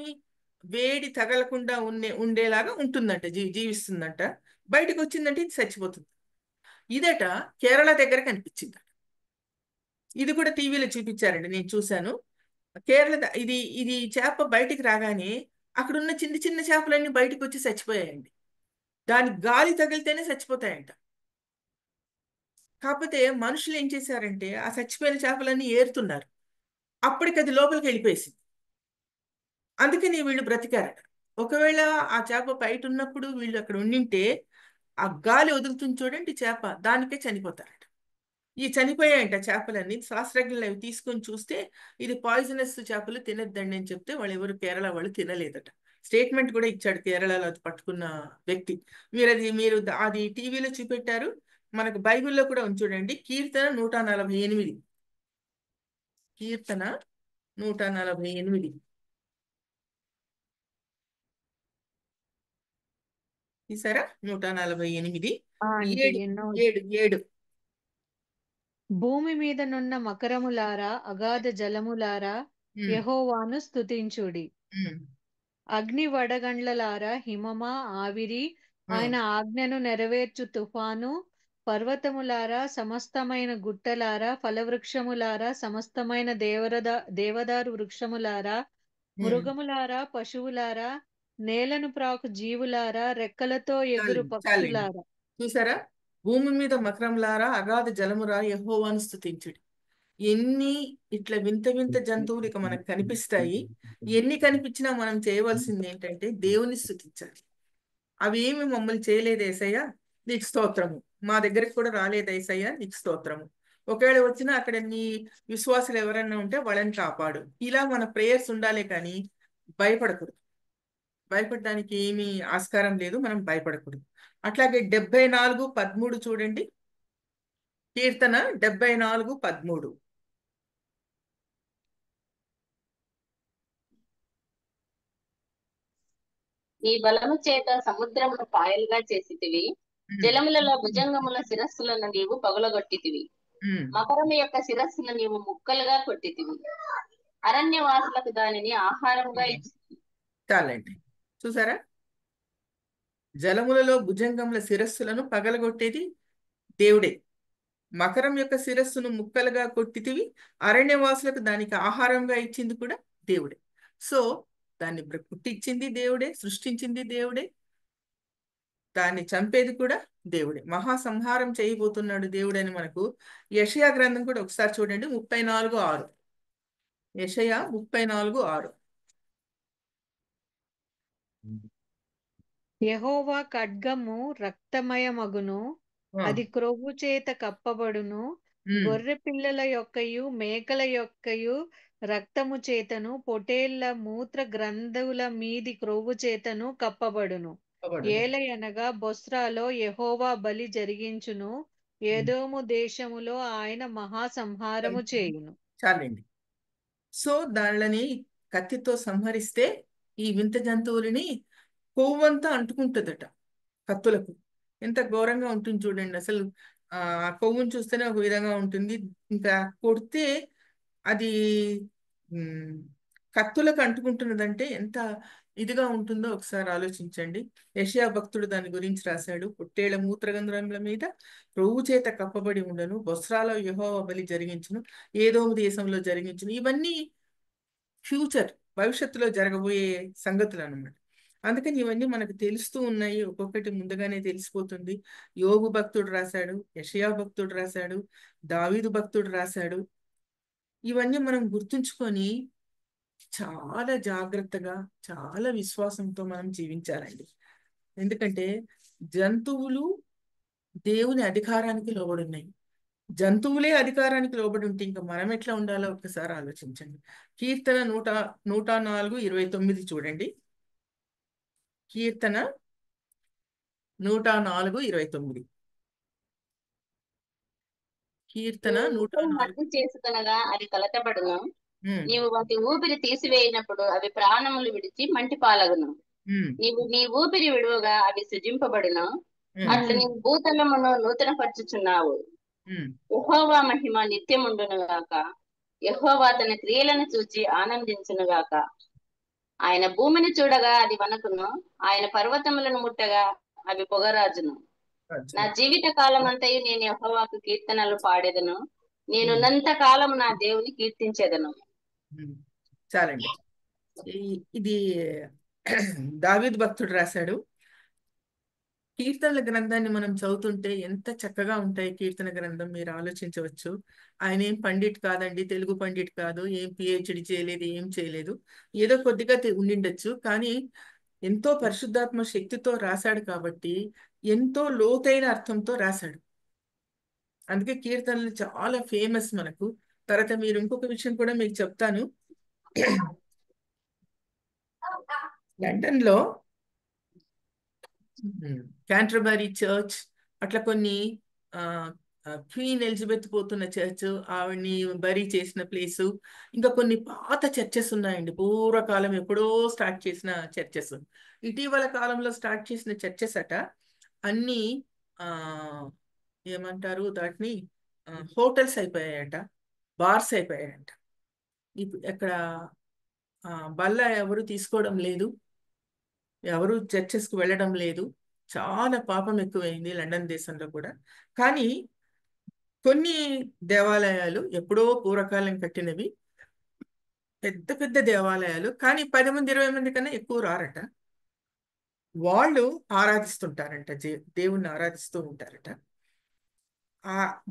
వేడి తగలకుండా ఉండేలాగా ఉంటుందంట, జీవిస్తుందంట. బయటకు వచ్చిందంటే ఇది చచ్చిపోతుంది. ఇదట కేరళ దగ్గర కనిపించింది. ఇది కూడా టీవీలో చూపించారండి, నేను చూశాను. కేరళ ఇది ఇది చేప బయటికి రాగానే అక్కడ ఉన్న చిన్న చిన్న చేపలన్నీ బయటకు వచ్చి చచ్చిపోయాయండి. దానికి గాలి తగిలితేనే చచ్చిపోతాయంట. కాకపోతే మనుషులు ఏం చేశారంటే ఆ చచ్చిపోయిన చేపలన్నీ ఏరుతున్నారు. అప్పటికి అది లోపలికి వెళ్ళిపోయేసింది. అందుకని వీళ్ళు బ్రతికారట. ఒకవేళ ఆ చేప బయట ఉన్నప్పుడు వీళ్ళు అక్కడ ఉండింటే ఆ గాలి వదులుతుంది చూడండి చేప, దానికే చనిపోతారట. ఈ చనిపోయాయంట చేపలన్నీ. శాస్త్రజ్ఞులు అవి తీసుకొని చూస్తే ఇది పాయిజనస్ చేపలు తినద్దండి అని చెప్తే వాళ్ళు ఎవరు కేరళ వాళ్ళు తినలేదట. స్టేట్మెంట్ కూడా ఇచ్చాడు కేరళలో అది పట్టుకున్న వ్యక్తి. మీరు అది టీవీలో చూపెట్టారు, మనకు బైబిల్లో కూడా ఉంది చూడండి. కీర్తన 148, కీర్తన 148 తీసారా? 148 ఆంటీ 7. భూమి మీద నున్న మకరములారా, అగాధ జలములారా, యెహోవాను స్తుతించుడి. అగ్ని వడగండ్లలారా, హిమమా, ఆవిరి, ఆయన ఆజ్ఞను నెరవేర్చు తుఫాను, పర్వతములారా, సమస్తమైన గుట్టలారా, ఫలవృక్షములారా, సమస్తమైన దేవదారు వృక్షములారా, మృగములారా, పశువులారా, నేలను ప్రాకు జీవులారా, రెక్కలతో ఎగురు పక్షులారా. చూసారా? భూమి మీద మకరంలారా, అగాధ జలమురా, యెహోవాను స్తుతించుడి. ఎన్ని ఇట్లా వింత వింత జంతువులు ఇక మనకు కనిపిస్తాయి. ఎన్ని కనిపించినా మనం చేయవలసింది ఏంటంటే దేవుని స్తుతించాలి. అవి ఏమి మమ్మల్ని చేయలేదు యేసయ్య, నీకు స్తోత్రము. మా దగ్గరికి కూడా రాలేదు యేసయ్య, నీకు స్తోత్రము. ఒకవేళ వచ్చినా అక్కడ నీ విశ్వాసులు ఎవరైనా ఉంటే వాళ్ళని కాపాడు. ఇలా మన ప్రేయర్స్ ఉండాలి, కానీ భయపడకూడదు. భయపడడానికి ఏమీ ఆస్కారం లేదు, మనం భయపడకూడదు. అట్లాగే 74:13 చూడండి. కీర్తన 74:13. నీ బలము చేత సముద్రమును పాయలుగా చేసితివి, జలములలో భుజంగముల శిరస్సులను నీవు పగులగొట్టితివి. మకరము యొక్క శిరస్సును నీవు ముక్కలుగా కొట్టితివి, అరణ్యవాసులకు దానిని ఆహారంగా ఇచ్చి. చాలండి. చూసారా? జలములలో భుజంగముల శిరస్సులను పగలగొట్టేది దేవుడే. మకరం యొక్క శిరస్సును ముక్కలుగా కొట్టితివి, అరణ్యవాసులకు దానికి ఆహారంగా ఇచ్చింది కూడా దేవుడే. సో దాన్ని పుట్టించింది దేవుడే, సృష్టించింది దేవుడే, దాన్ని చంపేది కూడా దేవుడే. మహాసంహారం చేయబోతున్నాడు దేవుడని మనకు యెషయా గ్రంథం కూడా ఒకసారి చూడండి. 34:6. యెషయా 34:6. యెహోవా ఖడ్గము రక్తమయమగును, అది క్రొవ్వు చేత కప్పబడును. గొర్రె పిల్లల యొక్కయు మేకల యొక్కయు రక్తము చేతను, పొటేళ్ల మూత్ర గ్రంథుల మీది క్రొవ్వు చేతను కప్పబడును. ఏలయనగా బొస్రాలో యెహోవా బలి జరిగించును, ఏదోము దేశములో ఆయన మహాసంహారము చేయును. చాలండి. సో దానిని కత్తితో సంహరిస్తే ఈ వింత జంతువులని కొవ్వంతా అంటుకుంటుందట కత్తులకు. ఎంత ఘోరంగా ఉంటుంది చూడండి. అసలు ఆ కొవ్వును చూస్తేనే ఒక విధంగా ఉంటుంది. ఇంకా కొడితే అది కత్తులకు అంటుకుంటున్నదంటే ఎంత ఇదిగా ఉంటుందో ఒకసారి ఆలోచించండి. యెషయా భక్తుడు దాని గురించి రాశాడు. పొట్టేళ్ల మూత్రగంధ్రముల మీద క్రొవ్వు చేత కప్పబడి ఉండను, బొస్రాలో యెహోవా బలి జరిగించును, ఏదోము దేశంలో జరిగించును. ఇవన్నీ ఫ్యూచర్, భవిష్యత్తులో జరగబోయే సంగతులు అన్నమాట. అందుకని ఇవన్నీ మనకు తెలుస్తూ ఉన్నాయి, ఒక్కొక్కటి ముందుగానే తెలిసిపోతుంది. యోగు భక్తుడు రాశాడు, యెషయా భక్తుడు రాశాడు, దావీదు భక్తుడు రాశాడు. ఇవన్నీ మనం గుర్తుంచుకొని చాలా జాగ్రత్తగా, చాలా విశ్వాసంతో మనం జీవించాలండి. ఎందుకంటే జంతువులు దేవుని అధికారానికి లోబడున్నాయి. జంతువులే అధికారానికి లోబడి ఉంటే ఇంకా మనం ఎట్లా ఉండాలో ఒక్కసారి ఆలోచించండి. కీర్తన 104:29 చూడండి. కీర్తన 104:29. కీర్తన 104. మట్టి చేసుకనగా అది కలతబడును. నీవు వాటి ఊపిరి తీసివేయినప్పుడు అవి ప్రాణములు విడిచి మంటి పాలగును. నీవు నీ ఊపిరి విడువగా అవి సృజింపబడును. అట్లా నీవు భూతలమును నూతనపరచుచున్నావు. యెహోవా మహిమ నిత్యముండును గాక. యెహోవా తన క్రియలను చూచి ఆనందించును గాక. ఆయన భూమిని చూడగా అది వణకును. ఆయన పర్వతములను ముట్టగా అవి పొగరాజును. నా జీవిత కాలం అంతయు నేను యెహోవాకు కీర్తనలు పాడేదను. నేనున్నంత కాలం నా దేవుని కీర్తించేదను. చాలండి. ఇది దావీదు భక్తుడు రాశాడు. కీర్తనల గ్రంథాన్ని మనం చదువుతుంటే ఎంత చక్కగా ఉంటాయి కీర్తన గ్రంథం, మీరు ఆలోచించవచ్చు. ఆయన ఏం పండిట్ కాదండి, తెలుగు పండిట్ కాదు, ఏం పిహెచ్డి చేయలేదు, ఏం చేయలేదు, ఏదో కొద్దిగా ఉండిండొచ్చు. కానీ ఎంతో పరిశుద్ధాత్మ శక్తితో రాశాడు కాబట్టి ఎంతో లోతైన అర్థంతో రాశాడు. అందుకే కీర్తనలు చాలా ఫేమస్ మనకు. తర్వాత మీరు ఇంకొక విషయం కూడా మీకు చెప్తాను. లండన్లో క్యాంటర్బరీ చర్చ్, అట్లా కొన్ని క్వీన్ ఎలిజబెత్ పోతున్న చర్చ్, ఆవిడ్ని బరీ చేసిన ప్లేసు, ఇంకా కొన్ని పాత చర్చెస్ ఉన్నాయండి. పూర్వకాలం ఎప్పుడో స్టార్ట్ చేసిన చర్చెస్, ఇటీవల కాలంలో స్టార్ట్ చేసిన చర్చెస్ అట అన్నీ ఏమంటారు దాటిని, హోటల్స్ అయిపోయాయట, బార్స్ అయిపోయాయట. ఇప్పుడు ఎక్కడ బల్ల ఎవరు తీసుకోవడం లేదు, ఎవరు చర్చెస్కి వెళ్ళడం లేదు. చాలా పాపం ఎక్కువైంది లండన్ దేశంలో కూడా. కానీ కొన్ని దేవాలయాలు ఎప్పుడో పూర్వకాలం కట్టినవి, పెద్ద పెద్ద దేవాలయాలు, కానీ 10 మంది 20 మంది కన్నా ఎక్కువ రారట. వాళ్ళు ఆరాధిస్తుంటారంట, దేవుణ్ణి ఆరాధిస్తూ ఉంటారట.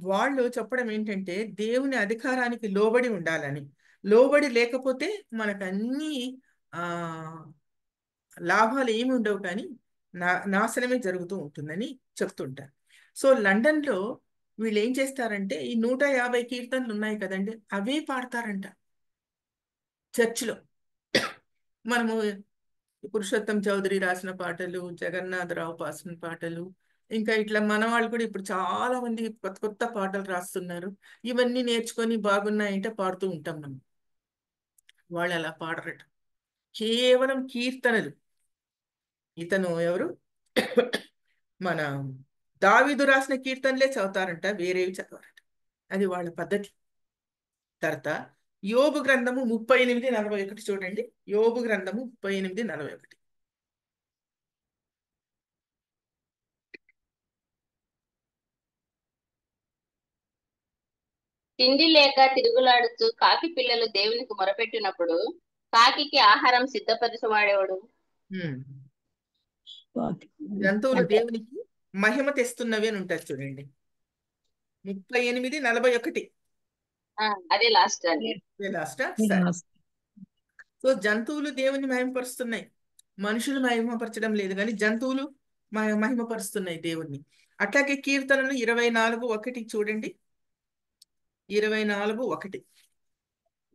వాళ్ళు చెప్పడం ఏంటంటే దేవుని అధికారానికి లోబడి ఉండాలని, లోబడి లేకపోతే మనకు అన్ని లాభాలు ఏమి ఉండవు, కానీ నాశనమే జరుగుతూ ఉంటుందని చెప్తుంటారు. సో లండన్లో వీళ్ళు ఏం చేస్తారంటే ఈ 150 కీర్తనలు ఉన్నాయి కదండి, అవే పాడతారంట చర్చిలో. మనము పురుషోత్తం చౌదరి రాసిన పాటలు, జగన్నాథరావు పాసిన పాటలు, ఇంకా ఇట్లా మన వాళ్ళు కూడా ఇప్పుడు చాలా మంది కొత్త కొత్త పాటలు రాస్తున్నారు. ఇవన్నీ నేర్చుకొని బాగున్నాయంటే పాడుతూ ఉంటాం మనం. వాళ్ళు అలా పాడరట, కేవలం కీర్తనలు. ఇతను ఎవరు, మన దావీదు రాసిన కీర్తనలే చదువుతారంట, వేరేవి చదవరట. అది వాళ్ళ పద్ధతి. తర్వాత యోబు గ్రంథము 38:41 చూడండి. యోబు గ్రంథము 38:41. తిండి లేక తిరుగులాడుతూ కాకి పిల్లలు దేవునికి మొరపెట్టినప్పుడు కాకికి ఆహారం సిద్ధపరచవాడేవాడు. జంతువులు దేవునికి మహిమ తెస్తున్నవి అని ఉంటారు చూడండి. 38:41. అదే లాస్ట్ అండి. సో జంతువులు దేవుని మహిమపరుస్తున్నాయి, మనుషులు మహిమపరచడం లేదు, కానీ జంతువులు మహిమపరుస్తున్నాయి దేవుణ్ణి. అట్లాగే కీర్తనలు 24:1 చూడండి. 24:1.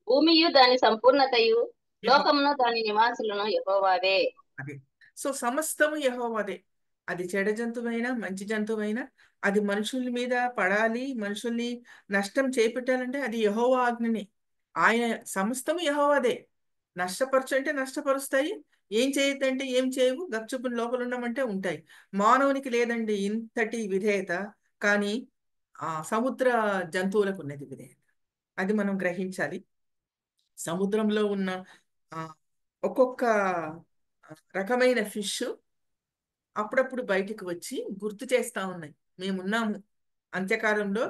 భూమియు దాని సంపూర్ణతయు లోకమును దాని నివాసులను యెహోవావే. అదే. సో సమస్తము యెహోవాదే. అది చెడ జంతువైనా మంచి జంతువైనా అది మనుషుల మీద పడాలి, మనుషుల్ని నష్టం చేపెట్టాలంటే అది యెహోవా ఆజ్ఞనే. ఆయన సమస్తము యెహోవాదే. నష్టపరచు అంటే నష్టపరుస్తాయి, ఏం చేయొద్దంటే ఏం చేయవు, గప్చుపుని లోపల ఉండమంటే ఉంటాయి. మానవునికి లేదండి ఇంతటి విధేయత, కానీ సముద్ర జంతువులకు ఉన్నది విధేయత. అది మనం గ్రహించాలి. సముద్రంలో ఉన్న ఒక్కొక్క రకమైన ఫిష్ అప్పుడప్పుడు బయటికి వచ్చి గుర్తు చేస్తా ఉన్నాయి, మేమున్నాము, అంత్యకాలంలో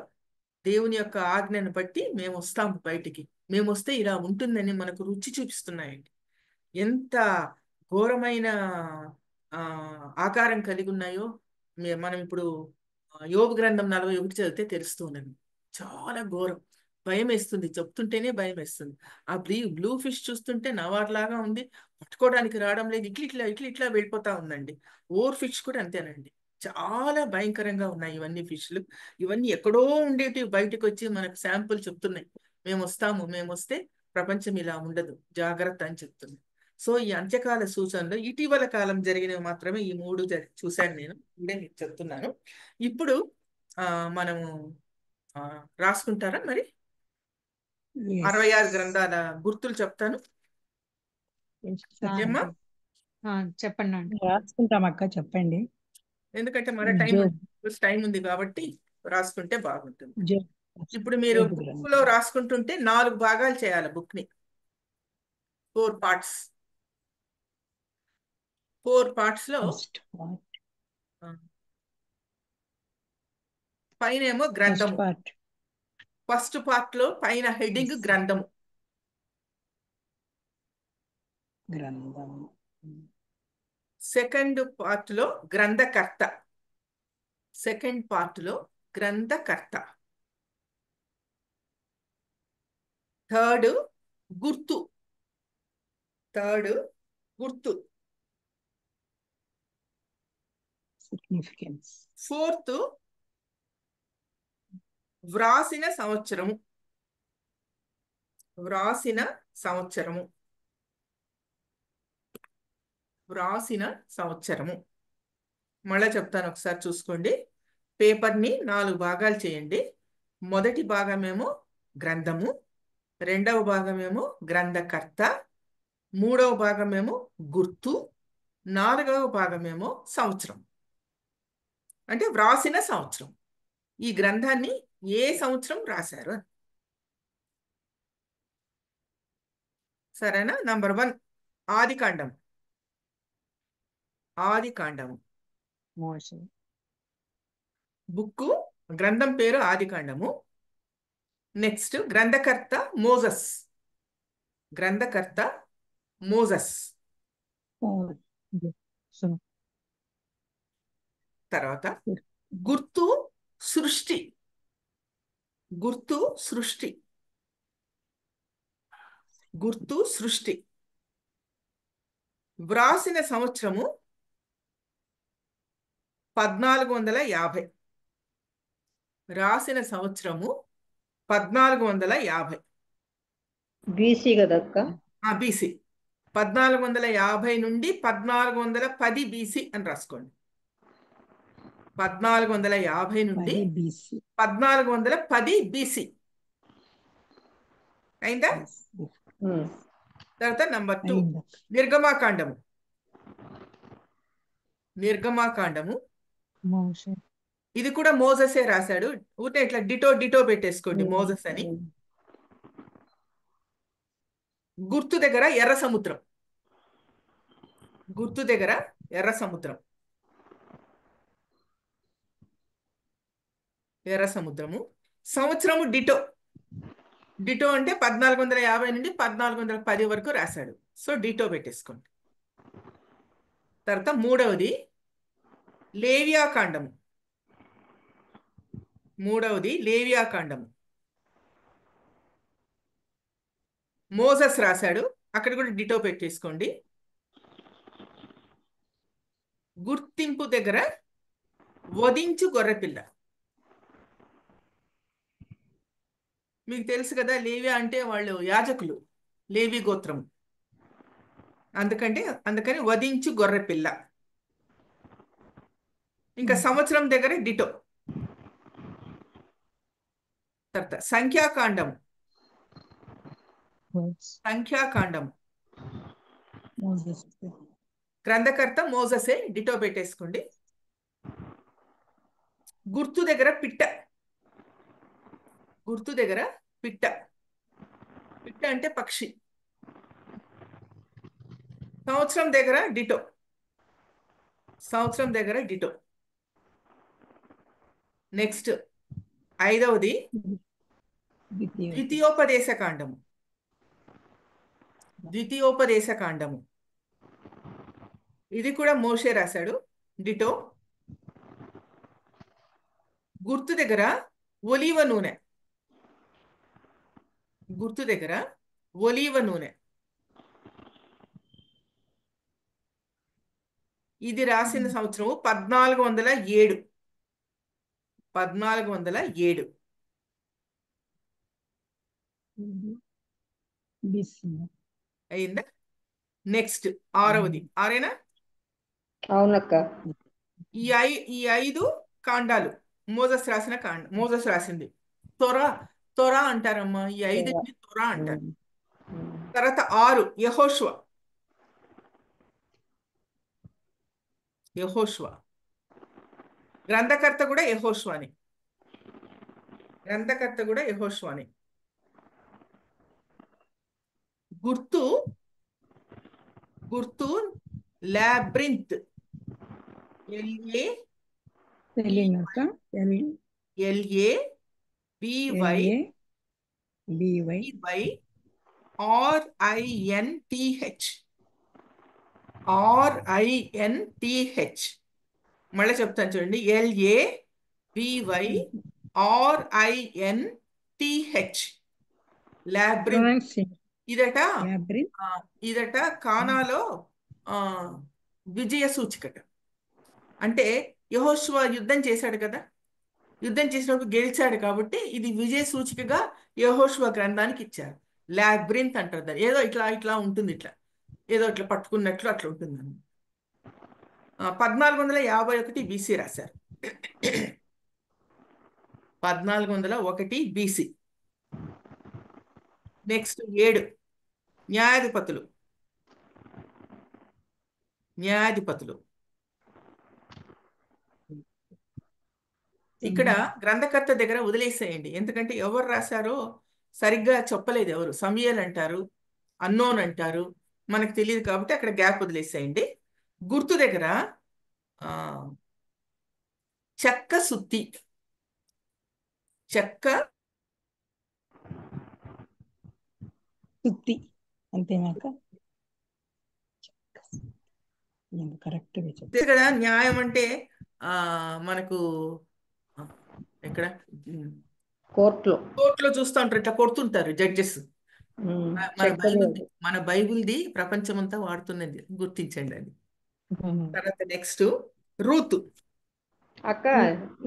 దేవుని యొక్క ఆజ్ఞను బట్టి మేము వస్తాము బయటికి, మేము వస్తే ఇలా ఉంటుందని మనకు రుచి చూపిస్తున్నాయండి. ఎంత ఘోరమైన ఆకారం కలిగి ఉన్నాయో మనం ఇప్పుడు యోబు గ్రంథం 41 చదివితే తెలుస్తూ ఉన్నది. చాలా ఘోరం, భయం వేస్తుంది, చెప్తుంటేనే భయం వేస్తుంది. ఆ బ్లూ ఫిష్ చూస్తుంటే నవార్లాగా ఉంది, పట్టుకోవడానికి రావడం లేదు, ఇట్లా వెళ్ళిపోతా ఉందండి. ఓర్ ఫిష్ కూడా అంతేనండి, చాలా భయంకరంగా ఉన్నాయి ఇవన్నీ ఫిష్లు. ఇవన్నీ ఎక్కడో ఉండేటివి బయటకు వచ్చి మనకు శాంపుల్ చెప్తున్నాయి. మేము వస్తే ప్రపంచం ఇలా ఉండదు, జాగ్రత్త అని చెప్తుంది. సో ఈ అంత్యకాల సూచనలు ఇటీవల కాలం జరిగినవి మాత్రమే ఈ 3 చూశాను నేను, ఇదే మీకు చెప్తున్నాను. ఇప్పుడు మనము రాసుకుంటారా మరి? 66 గ్రంథాల గుర్తులు చెప్తాను. ఏమ్మా? చెప్పండి అండి. రాసుకుంటాం అక్క, చెప్పండి. ఎందుకంటే మన టైం ఉంది కాబట్టి రాసుకుంటే బాగుంటుంది. ఇప్పుడు మీరు బుక్ లో రాసుకుంటుంటే 4 భాగాలు చేయాలి బుక్ ని. 4 పార్ట్స్. 4 పార్ట్స్ లో పైన ఏమో గ్రంథము. ఫస్ట్ పార్ట్ లో పైన హెడ్డింగ్ గ్రంథము. సెకండ్ పార్ట్ లో గ్రంథకర్త. సెకండ్ పార్ట్ లో గ్రంథకర్త. థర్డ్ గుర్తు. సిగ్నిఫికెన్స్. ఫోర్త్ వ్రాసిన సంవత్సరము. మళ్ళా చెప్తాను, ఒకసారి చూసుకోండి. పేపర్ని 4 భాగాలు చేయండి. మొదటి భాగమేమో గ్రంథము, రెండవ భాగమేమో గ్రంథకర్త, మూడవ భాగమేమో గుర్తు, నాలుగవ భాగమేమో సంవత్సరం. అంటే వ్రాసిన సంవత్సరం. ఈ గ్రంథాన్ని ఏ సంవత్సరం రాశారు? సరేనా? నంబర్ 1 ఆదికాండం. బుక్కు గ్రంథం పేరు ఆదికాండము. నెక్స్ట్ గ్రంథకర్త మోజస్. తర్వాత గుర్తు సృష్టి. వ్రాసిన సంవత్సరము 1450. రాసిన సంవత్సరము 1450. బీసీ కదక్క? బీసీ. 1450 నుండి 1410 బీసీ అని రాసుకోండి. 1450 నుండి 1410 బీసీ. అయిందా? తర్వాత నంబర్ 2 నిర్గమాకాండము. ఇది కూడా మోజసే రాశాడు. ఊటే ఇట్లా డిటో పెట్టేసుకోండి మోజస్ అని. గుర్తు దగ్గర ఎర్ర సముద్రము. సంవత్సరము డిటో అంటే 1450 నుండి 1410 వరకు రాశాడు. సో డిటో పెట్టేసుకోండి. తర్వాత మూడవది లేవియాకాండము. మోసస్ రాశాడు, అక్కడ కూడా డిటో పెట్టేసుకోండి. గుర్తింపు దగ్గర వధించు గొర్రెపిల్ల. మీకు తెలుసు కదా, లేవి అంటే వాళ్ళు యాజకులు, లేవి గోత్రం. అందుకని వధించు గొర్రెపిల్ల. ఇంకా సంవత్సరం దగ్గర డిటో. తర్వాత సంఖ్యాకాండం. గ్రంథకర్త మోససే, డిటో పెట్టేసుకోండి. గుర్తు దగ్గర పిట్ట. పిట్ట అంటే పక్షి. సంవత్సరం దగ్గర డిటో. నెక్స్ట్ 5వది ద్వితీయోపదేశకాండము. ఇది కూడా మోషే రాశాడు, డిటో. గుర్తు దగ్గర ఒలీవ నూనె. ఇది రాసిన సంవత్సరం 1407. 1407 BC. అయిందా? నెక్స్ట్ 6వది. ఆరేనా? అవునక్క. ఈ 5 కాండాలు మోజస్ రాసింది. తొర అంటారమ్మా. ఈ 5 తొర అంటారు. తర్వాత 6 యెహోషువ. గ్రంథకర్త కూడా యెహోషువని. గుర్తు లాబ్రింత్. తెలియనక్క. LABYRINTH. మళ్ళీ చెప్తాను చూడండి. LABYRINTH. లాబ్రింత్. ఇదట కానాలో విజయ సూచికట. అంటే యెహోషువ యుద్ధం చేశాడు కదా, యుద్ధం చేసినప్పుడు గెలిచాడు కాబట్టి ఇది విజయ సూచికగా యెహోషువ గ్రంథానికి ఇచ్చారు. లాబ్రింత్ అంటారు దాన్ని. ఏదో ఇట్లా ఉంటుంది, ఏదో ఇట్లా పట్టుకున్నట్లు అట్లా ఉంటుంది. 1451 BC రాశారు. 1401 BC. నెక్స్ట్ 7 న్యాయాధిపతులు. ఇక్కడ గ్రంథకర్త దగ్గర వదిలేసేయండి, ఎందుకంటే ఎవరు రాశారో సరిగ్గా చెప్పలేదు. ఎవరు సమూయేలు అంటారు, అన్నోన్ అంటారు, మనకు తెలియదు కాబట్టి అక్కడ గ్యాప్ వదిలేసేయండి. గుర్తు దగ్గర చెక్క సుత్తి అంతేనాక? కరెక్ట్ కదా. న్యాయం అంటే మనకు ఎక్కడ కోర్టులో చూస్తూ ఉంటారు, ఇట్లా కొడుతుంటారు జడ్జెస్. మన బైబిల్ది ప్రపంచమంతా వాడుతున్నది, గుర్తించండి అది. తర్వాత నెక్స్ట్ రూతు. అక్క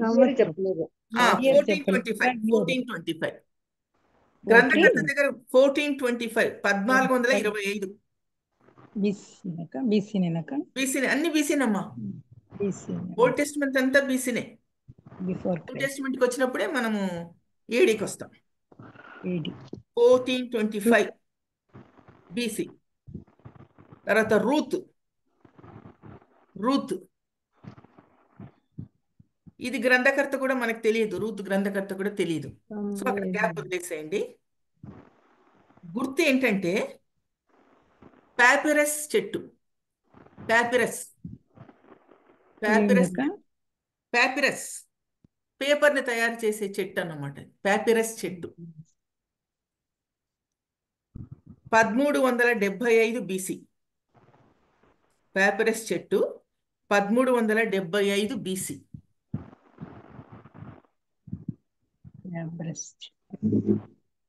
1425. గ్రంథకర్త దగ్గర 1425. 1425. అన్ని బీసీనమ్మా. ఓల్డ్ టెస్ట్మెంట్ అంతా బీసీనే. న్యూ టెస్ట్మెంట్కి వచ్చినప్పుడే మనము ఏడీకి వస్తాం. 1425 BC. తర్వాత రూత్. ఇది గ్రంథకర్త కూడా మనకు తెలియదు. రూత్ గ్రంథకర్త కూడా తెలియదు. సో అక్కడ గ్యాప్ వదిలేసేయండి. గుర్తు ఏంటంటే పాపిరస్ చెట్టు. పాపిరస్ పేపర్ని తయారు చేసే చెట్టు అన్నమాట. పాపిరస్ చెట్టు. 1375 BC. పాపిరస్ చెట్టు 1375 BC.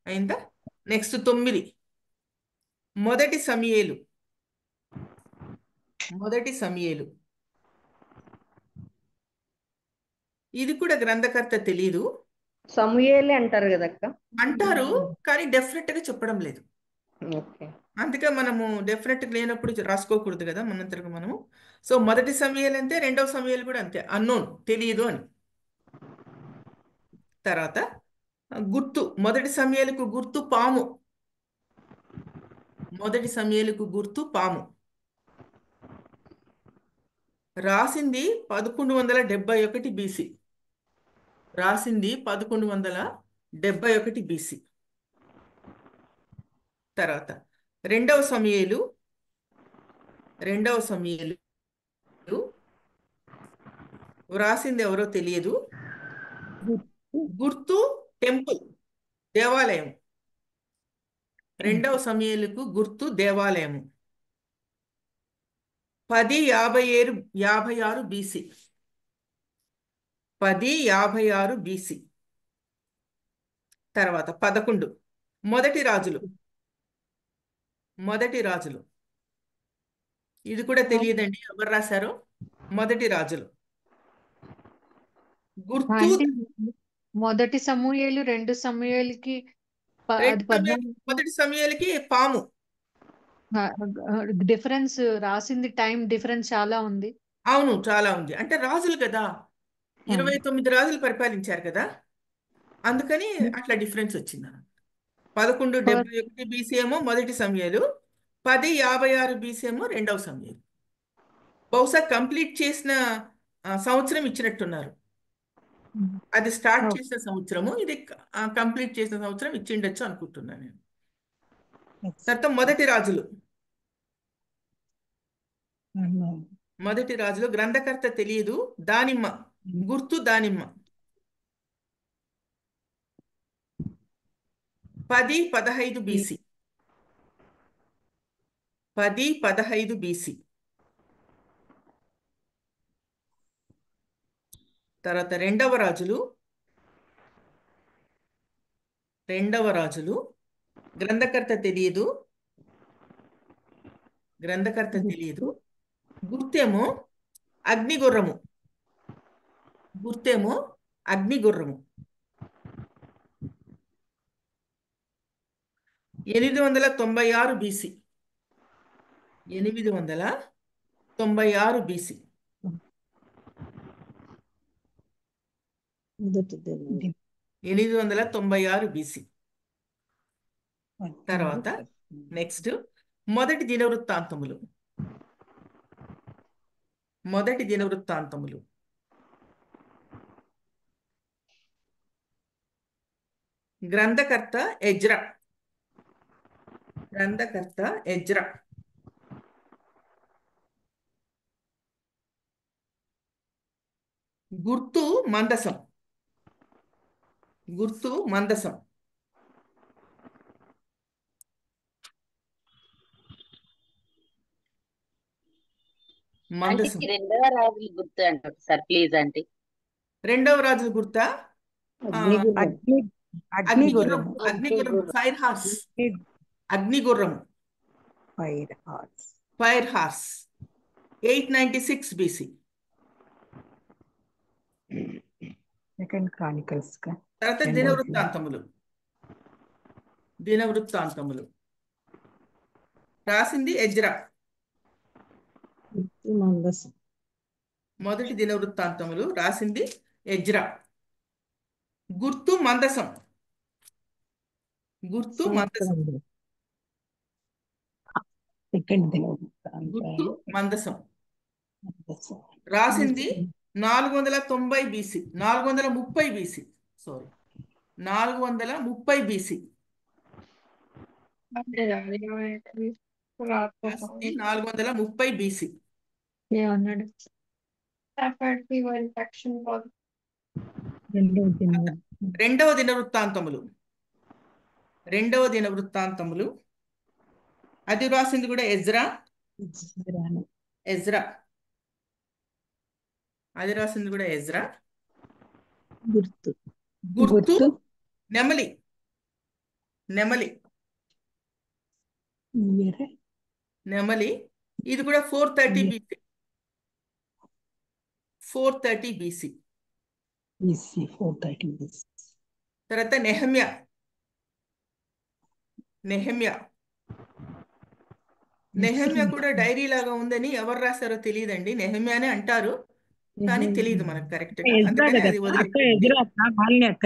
అయిందా? నెక్స్ట్ 9 మొదటి సమూయేలు. ఇది కూడా గ్రంథకర్త తెలీదు. సమూయేలే అంటారు కదక్క. అంటారు కానీ డెఫినెట్ గా చెప్పడం లేదు. అందుకే మనము డెఫినెట్ లేనప్పుడు రాసుకోకూడదు కదా మనంతరకు మనము. సో మొదటి సమూయేలు అంతే, రెండవ సమూయేలు కూడా అంతే, అన్నోన్, తెలియదు అని. తర్వాత గుర్తు. మొదటి సమూయేలుకు గుర్తు పాము. రాసింది 1171 BC. 1171 BC. తర్వాత రెండవ సమూయేలు వ్రాసింది ఎవరో తెలియదు. గుర్తు టెంపుల్, దేవాలయం. రెండవ సమూయేలుకు గుర్తు దేవాలయము. 1056 BC. 1056 BC. తర్వాత 11 మొదటి రాజులు. ఇది కూడా తెలియదండి ఎవరు రాశారో. మొదటి రాజులు. గుర్తు అంటే మొదటి సమూయేలు 2 సమూయేలుకి అది 14 మొదటి సమయాలకి పాము. డిఫరెన్స్ రాసింది టైం డిఫరెన్స్ చాలా ఉంది. అవును, చాలా ఉంది. అంటే రాజులు కదా, 29 రాజులు పరిపాలించారు కదా, అందుకని అట్లా డిఫరెన్స్ వచ్చింది. 1171 బీసీ ఏమో మొదటి సమయాలు, 1056 బీసీ ఏమో రెండవ సమయాలు. బహుశా కంప్లీట్ చేసిన సంవత్సరం ఇచ్చినట్టున్నారు. అది స్టార్ట్ చేసిన సంవత్సరము, ఇది కంప్లీట్ చేసిన సంవత్సరం ఇచ్చిండొచ్చు అనుకుంటున్నాను నేను. తర్వాత మొదటి రాజులు. మొదటి రాజులు గ్రంథకర్త తెలియదు. దానిమ్మ. గుర్తు దానిమ్మ. 1015 బీసీ. 1015 బీసీ. తర్వాత రెండవ రాజులు. గ్రంథకర్త తెలియదు. గుర్తేమో అగ్నిగుర్రము. 896 బీసీ. 896 బీసీ. మొదటిది 896 బీసీ. తర్వాత నెక్స్ట్ మొదటి దినవృత్తాంతములు. గ్రంథకర్త ఎజ్రా. గుర్తు మందసం. ఆంటీ రెండవ రాజులు గుర్తు అంటారు సార్, ప్లీజ్ ఆంటీ. రెండవ రాజుల గుర్తా? అగ్నిగుర్రం. Fire horse. అగ్నిగుర్రము. Fire horse. 896 BC. Second Chronicles. తర్వాత దినవృత్తాంతములు రాసింది ఎజ్రా. మొదటి దినవృత్తాంతములు రాసింది ఎజ్రా. గుర్తు మందసం. సెకండ్ గుర్తు మందసం రాసింది 490 BC. 430 BC. Sorry, 430 BC. 430 BC. ఏమన్నాడు? రెండవ దినవృత్తాంతములు. అది రాసింది కూడా ఎజ్రా. గుర్తు నెమలి. ఇది కూడా 430 బీసీ. 430 బీసీ. తర్వాత నెహమ్యా కూడా డైరీ లాగా ఉందని ఎవరు రాశారో తెలియదండి. నెహమ్యానే అంటారు, కానీ తెలియదు మనకు కరెక్ట్ గా. అందుకని అది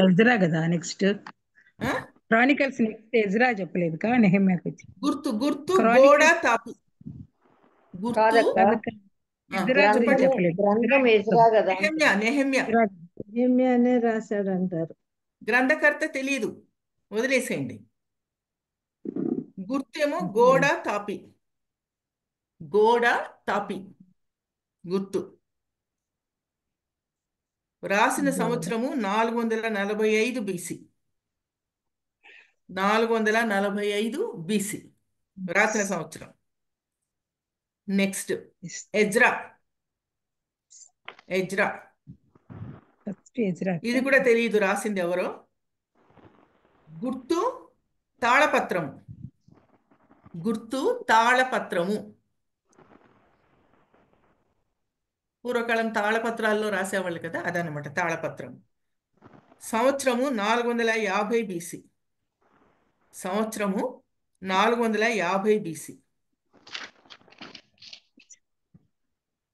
ఎజ్రా కదా. నెక్స్ట్ క్రానికల్స్ నెక్స్ట్ ఎజ్రా చెప్పలేదు కా, నెహమ్యాకి వచ్చి. గుర్తు గోడ తాపి. గ్రంథం ఎజ్రా కదా. నెహమ్యానే రాశాడు అంటారు. గ్రంథకర్త తెలియదు, వదిలేసేయండి. గుర్తేమో గోడ తాపి. గుర్తు రాసిన సంవత్సరము 445 బీసీ. 445 బీసీ రాసిన సంవత్సరం. Next Ezra. ఇది కూడా తెలియదు, రాసింది ఎవరో. గుర్తు తాళపత్రము. పూర్వకాలం తాళపత్రాల్లో రాసేవాళ్ళు కదా, అదనమాట తాళపత్రం. సంవత్సరము 450 BC. సంవత్సరము 450 BC.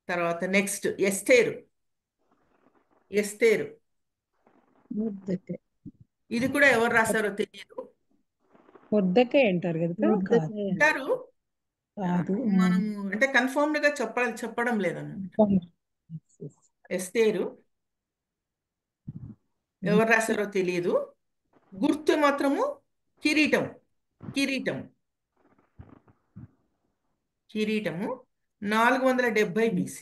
తర్వాత నెక్స్ట్ ఎస్తేరు. ఎస్తేరు ముద్దకే ఇది కూడా ఎవరు రాశారో తెలియదు. ముద్దకే అంటారు కదా, కాదు ముద్దకే అంటారు కాదు. మనం అంటే కన్ఫర్మ్డ్ గా చెప్పడం లేదన్నమాట. ఎస్తేరు ఎవరు రాశారో తెలియదు. గుర్తు మాత్రము కిరీటం. కిరీటం కిరీటము 470 BC.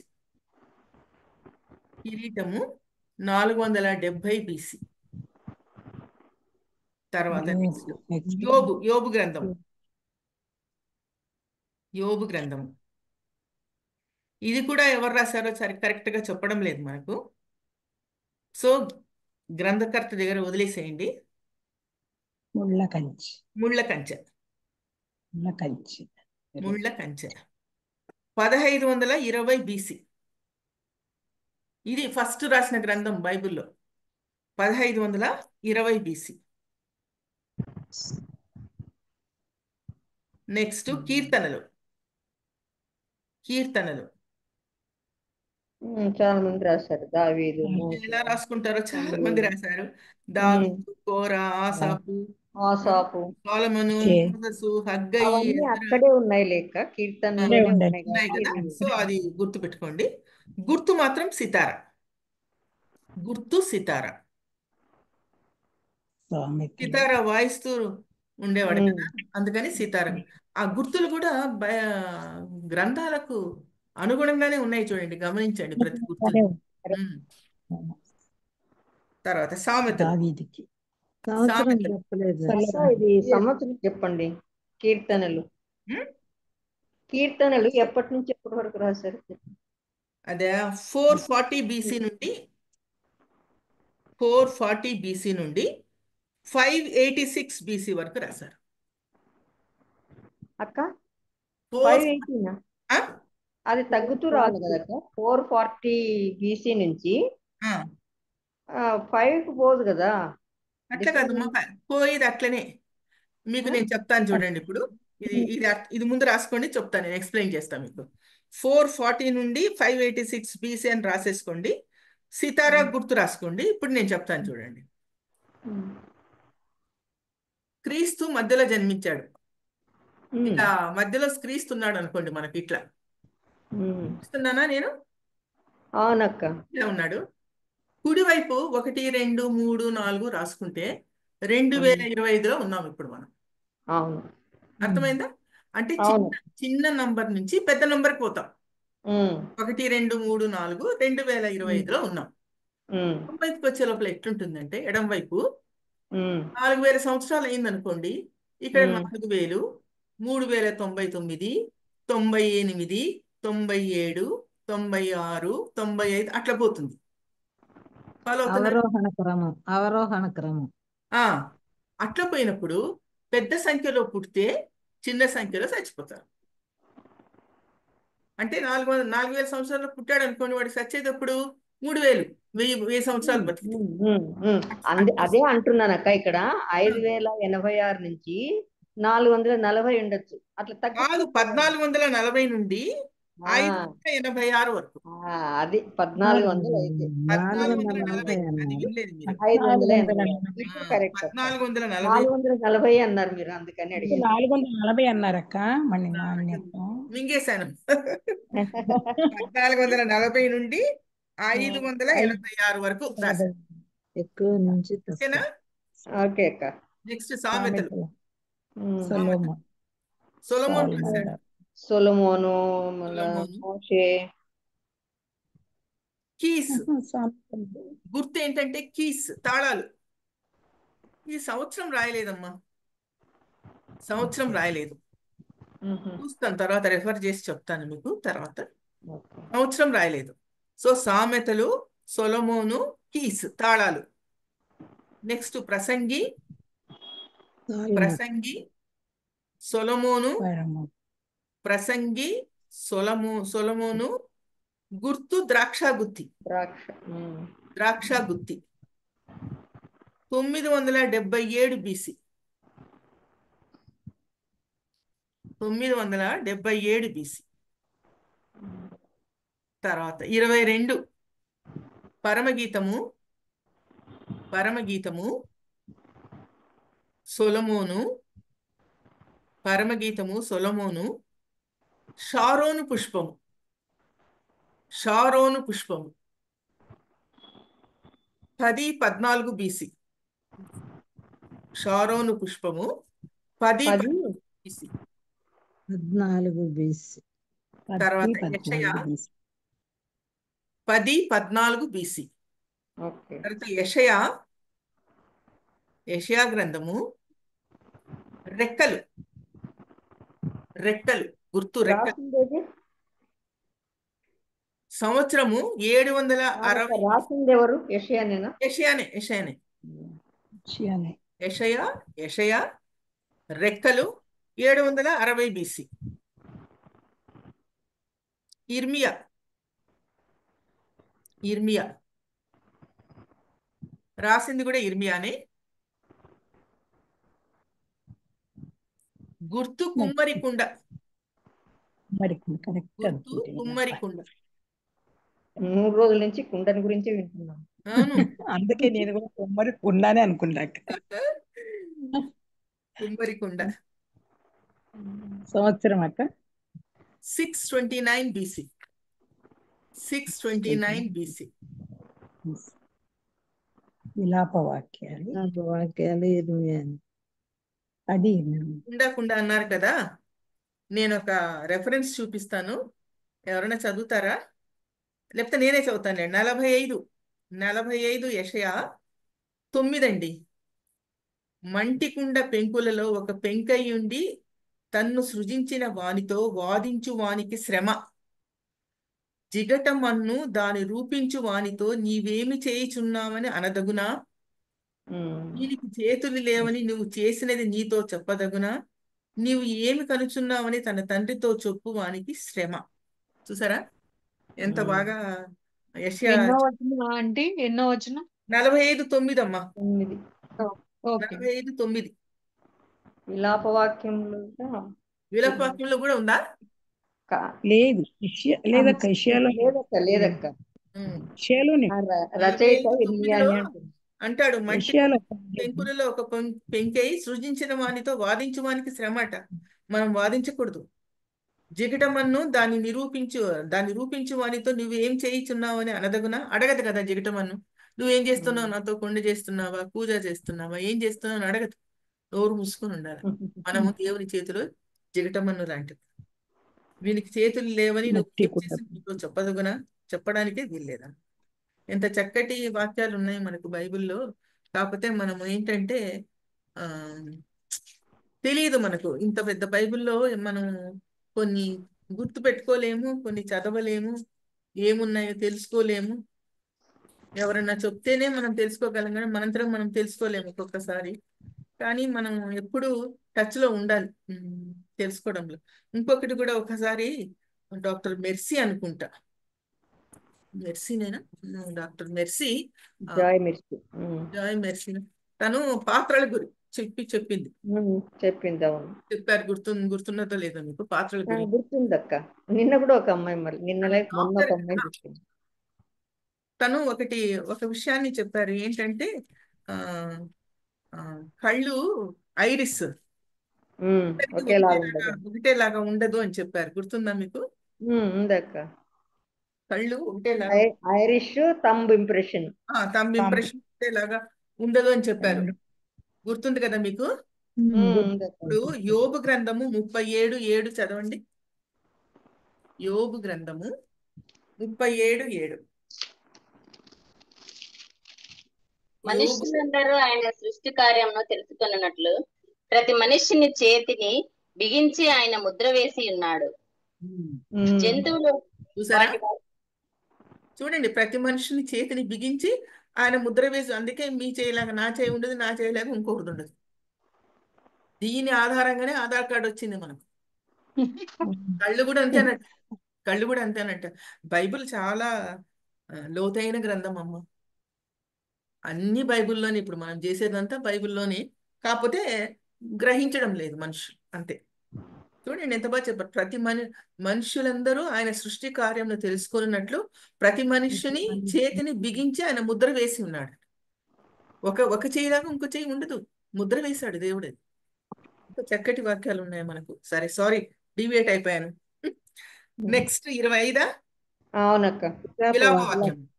కిరీటము 470 BC. తర్వాత నెక్స్ట్ యోబు గ్రంథం. యోబు గ్రంథం ఇది కూడా ఎవరు రాశారో సరి కరెక్ట్ గా చెప్పడం లేదు మనకు. సో గ్రంథకర్త దగ్గర వదిలేసేయండి. ముళ్ళ కంచి. ముళ్ళ కంచె. ముళ్ళ కంచి. ముళ్ళ కంచె 1520 BC. ఇది ఫస్ట్ రాసిన గ్రంథం బైబిల్లో. 1520 BC. నెక్స్ట్ కీర్తనలు. కీర్తనలు చాలా మంది రాశారు. దావీదు, ఎలా రాసుకుంటారో చాలా మంది రాశారు. దావీదు, కోరా, ఆసాపు, సొలొమోను, మోసెసు, హగ్గయి, అవన్నీ అక్కడే ఉన్నాయి లేక కీర్తనలోనే ఉన్నాయి కదా. సో అది గుర్తు పెట్టుకోండి. గుర్తు మాత్రం సితార. గుర్తు సితార. సితార వాయిస్తూ ఉండేవాడు కదా, అందుకని సితార. ఆ గుర్తులు కూడా గ్రంథాలకు అనుగుణంగానే ఉన్నాయి, చూడండి, గమనించండి ప్రతి గుర్తు. తర్వాత సామెతలు. ఇది సంవత్సరం చెప్పండి. కీర్తనలు. కీర్తనలు ఎప్పటి నుంచి ఎప్పటి వరకు రాశారు? అదే 440 BC నుండి 440 BC నుండి 586 BC వరకు రాశారు. అక్క 580 అది తగ్గుతూ రాదు కదా. 440 BC నుంచి 5కు పోదు కదా. అట్లా కాదు పోయేది అట్లనే. మీకు నేను చెప్తాను చూడండి. ఇప్పుడు ఇది ముందు రాసుకోండి, చెప్తాను, నేను ఎక్స్ప్లెయిన్ చేస్తాను మీకు. 440 నుండి 586 BC అని రాసేసుకోండి. సితారా గుర్తు రాసుకోండి. ఇప్పుడు నేను చెప్తాను చూడండి. క్రీస్తు మధ్యలో జన్మించాడు. ఇట్లా మధ్యలో క్రీస్తున్నాడు అనుకోండి, మనకి ఇట్లా ఇస్తున్నానా నేను? అవునక్క. ఇలా ఉన్నాడు. కుడివైపు 1 2 3 4 రాసుకుంటే 2025లో ఉన్నాం ఇప్పుడు మనం. అవును, అర్థమైందా? అంటే చిన్న నంబర్ నుంచి పెద్ద నంబర్కి పోతాం. 1 2 3 4 2025లో ఉన్నాం. వైపుకి వచ్చే లోపల ఎట్లుంటుందంటే, ఎడం వైపు 4000 సంవత్సరాలు అయిందనుకోండి, ఇక్కడ 4000, 3099, 98, 97, 96, 95 అట్లా పోతుంది. అవరోహణ క్రమం. అట్లా పోయినప్పుడు పెద్ద సంఖ్యలో పుడితే చిన్న సంఖ్యలో చచ్చిపోతారు. అంటే 4000 సంవత్సరాలు పుట్టాడు అనుకోండి, వాడికి చచ్చేటప్పుడు 3000 సంవత్సరాలు బతికి. అదే అంటున్నాను అక్క. ఇక్కడ 5086 నుంచి 440 ఉండొచ్చు. అట్లా కాదు, 1440 నుండి 586 వరకు. అది 1400 అయితే 440 అన్నారు మీరు, అందుకని అడిగాను. 440 అన్నారక్క. మింగేశాను. 1440 నుండి 586 వరకు రాశాను. ఎక్కువ నుంచి ఓకేనా? ఓకే అక్క. నెక్స్ట్ సామెతలు. సొలొమోన్ రాశాడు. సొలొమోను, మోషే. కీస్ గుర్తు ఏంటంటే కీస్, తాళాలు. ఈ సంవత్సరం రాయలేదమ్మా, సంవత్సరం రాయలేదు. చూస్తాను, తర్వాత రెఫర్ చేసి చెప్తాను మీకు తర్వాత. సంవత్సరం రాయలేదు. సో సామెతలు, సొలొమోను, కీస్, తాళాలు. నెక్స్ట్ ప్రసంగి, సొలొమోను, ప్రసంగి, సొలొమోను, గుర్తు ద్రాక్ష గుత్తి. ద్రాక్ష. ద్రాక్ష గుత్తి 977 BC. 977 BC. తర్వాత 22 పరమగీతము సొలొమోను. షారోను పుష్పము 1014 BC. షారోను పుష్పము 1014 BC. 14 BC. తర్వాత యెషయా 1014 BC. ఓకే. తర్వాత యెషయా గ్రంథము రెక్కలు గుర్తు రెక్కలు. రాసిందేది? సంవత్సరము 760. రాసింది ఎవరు? యెషయానేనా? యెషయానే. యెషయా రెక్కలు 760 BC. ఇర్మియా రాసింది కూడా ఇర్మియానే. గుర్తు కుమ్మరికుండ. 3 రోజుల నుంచి కుండని గురించి వింటున్నాను. అవును, అందుకే నేను కూడా కుమ్మరి కుండానే అనుకున్నాక. కుమ్మరికుండ సంవత్సరం అక్క 629 BC. 629 BC. విలాప వాక్యాలు ఇర్మియాని. అది కుండ అన్నారు కదా, నేను ఒక రెఫరెన్స్ చూపిస్తాను, ఎవరైనా చదువుతారా? లేకపోతే నేనే చదువుతాను. 45 యెషయా 9. మంటికుండ పెంకులలో ఒక పెంకయ్యుండి తన్ను సృజించిన వానితో వాదించు వానికి శ్రమ. జిగటమన్ను దాని రూపించు వానితో నీవేమి చేయుచున్నావని అనదగునా? దీనికి చేతులు లేవని నువ్వు చేసినది నీతో చెప్పదగునా? నీవు ఏమి కనుచున్నావని తన తండ్రితో చెప్పు వానికి శ్రమ. చూసారా ఎంత బాగా యెషయా. ఎన్నో వచనం ఆంటీ? ఎన్నో వచనం? 45:9 అమ్మా. 9. ఓకే. 45:9. విలాపవాక్యంలో కూడా ఉందా? లేదు. లేదక్క, లేదక్క. షేలోనే రచయిత ఇర్మియానే అంటుంది. అంటాడు, మంటి పెంకులలో ఒక పెంకై సృజించిన వానితో వాదించు వానికి శ్రమట. మనం వాదించకూడదు. జిగటమన్ను దాన్ని రూపించు వానితో నువ్వు ఏం చేయిచున్నావు అని అనదగునా? అడగదు కదా జిగటమన్ను. నువ్వేం చేస్తున్నావు, నాతో కొండ చేస్తున్నావా, పూజ చేస్తున్నావా, ఏం చేస్తున్నావు అని అడగదు. నోరు మూసుకొని ఉండాలి. మనము దేవుని చేతిలో జిగటమన్ను లాంటిది. వీనికి చేతులు లేవని నువ్వు ఏం చేసి నీతో చెప్పదగునా? చెప్పడానికే వీల్లేదా? ఎంత చక్కటి వాక్యాలు ఉన్నాయి మనకు బైబిల్లో. కాకపోతే మనం ఏంటంటే తెలియదు మనకు. ఇంత పెద్ద బైబిల్లో మనం కొన్ని గుర్తు పెట్టుకోలేము, కొన్ని చదవలేము, ఏమున్నాయో తెలుసుకోలేము. ఎవరన్నా చెప్తేనే మనం తెలుసుకోగలం, కానీ మనంతరం మనం తెలుసుకోలేము ఒక్కొక్కసారి. కానీ మనం ఎప్పుడు టచ్ లో ఉండాలి తెలుసుకోవడంలో. ఇంకొకటి కూడా, ఒకసారి డాక్టర్ మెర్సీ అనుకుంటా, మెర్సీనేనా? డాక్టర్ మెర్సీ, జాయ్ మెర్సీ తను పాత్రల గురించి చెప్పింది. చెప్పారు. గుర్తున్నదో లేదో మీకు పాత్రల గురించి? గుర్తుందక్క. నిన్న కూడా ఒక అమ్మాయి, మరి మొన్న ఒక అమ్మాయి చెప్పింది. తను ఒక విషయాన్ని చెప్పారు. ఏంటంటే కళ్ళు ఐరిస్ ఒకటేలాగా ఉండదు అని చెప్పారు. గుర్తుందా మీకు? ఉందక్క. కళ్ళు ఒకటేలాగా, ఐరిష్ థంబ్ ఇంప్రెషన్ ఒకటేలాగా ఉండదు అని చెప్పారు. గుర్తుంది కదా మీకు? ఇప్పుడు యోబు గ్రంథము 37:7 చదవండి. యోబు గ్రంథము 37:7. మనుష్యులందరూ ఆయన సృష్టి కార్యమును తెలుసుకున్నట్లు ప్రతి మనిషిని చేతిని బిగించి ఆయన ముద్ర వేసి ఉన్నాడు. జంతువులు చూడండి, ప్రతి మనిషిని చేతిని బిగించి ఆయన ముద్ర వేసి. అందుకే మీ చేయలాగా నా చేయి ఉండదు, నా చేయలాగా ఇంకొకటి ఉండదు. దీని ఆధారంగానే ఆధార్ కార్డు వచ్చింది మనకు. కళ్ళు కూడా అంతేనట్టు. కళ్ళు కూడా అంతేనంట. బైబిల్ చాలా లోతైన గ్రంథం అమ్మ. అన్ని బైబిల్లోనే, ఇప్పుడు మనం చేసేదంతా బైబిల్లోనే, కాకపోతే గ్రహించడం లేదు మనుషులు, అంతే. చూడండి ఎంత బాగా చెప్పారు. మనుషులందరూ ఆయన సృష్టి కార్యంలో తెలుసుకున్నట్లు ప్రతి మనుష్యుని చేతిని బిగించి ఆయన ముద్ర వేసి ఉన్నాడు. ఒక చేయిలాగా ఇంకో చేయి ఉండదు, ముద్ర వేశాడు దేవుడు. చక్కటి వాక్యాలు ఉన్నాయి మనకు. సరే, సారీ, డివియేట్ అయిపోయాను. నెక్స్ట్ 25. అవునక్క.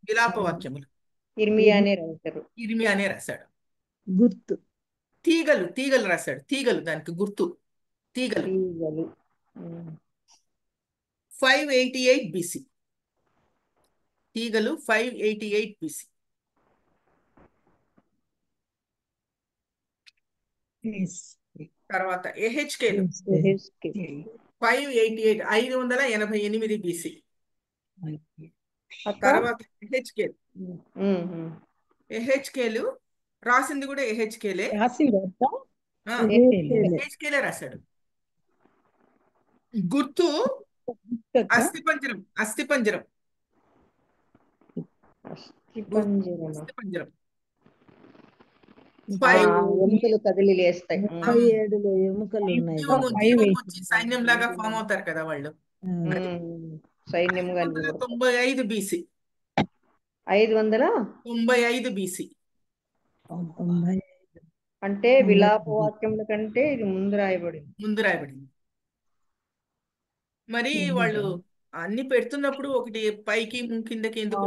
విలాపవాక్యములు ఇర్మియానే రాశారు. ఇర్మియానే రాశాడు. గుర్తు తీగలు రాశాడు. తీగలు, దానికి గుర్తు తీగలు. 588 BC. తీగలు 588 BC. తర్వాత ఎహెచ్కేలు 588, 588 BC. తర్వాత ఎహెచ్కేలు రాసింది కూడా ఎహెచ్కేలే రాశాడు. గుర్తు అస్థిపంజరం. అస్థిపంజరం. ఎముకలు కదిలి లేస్తాయి. 7 ఎముకలు ఉన్నాయి. వచ్చి సైన్యం లాగా ఫామ్ అవుతారు కదా వాళ్ళు. సైన్యంగా 595 BC. 595 BC. అంటే విలాపవాక్యముల కంటే ఇది ముందు రాయబడింది. మరి వాళ్ళు అన్ని పెడుతున్నప్పుడు ఒకటి పైకి కిందకి ఎందుకు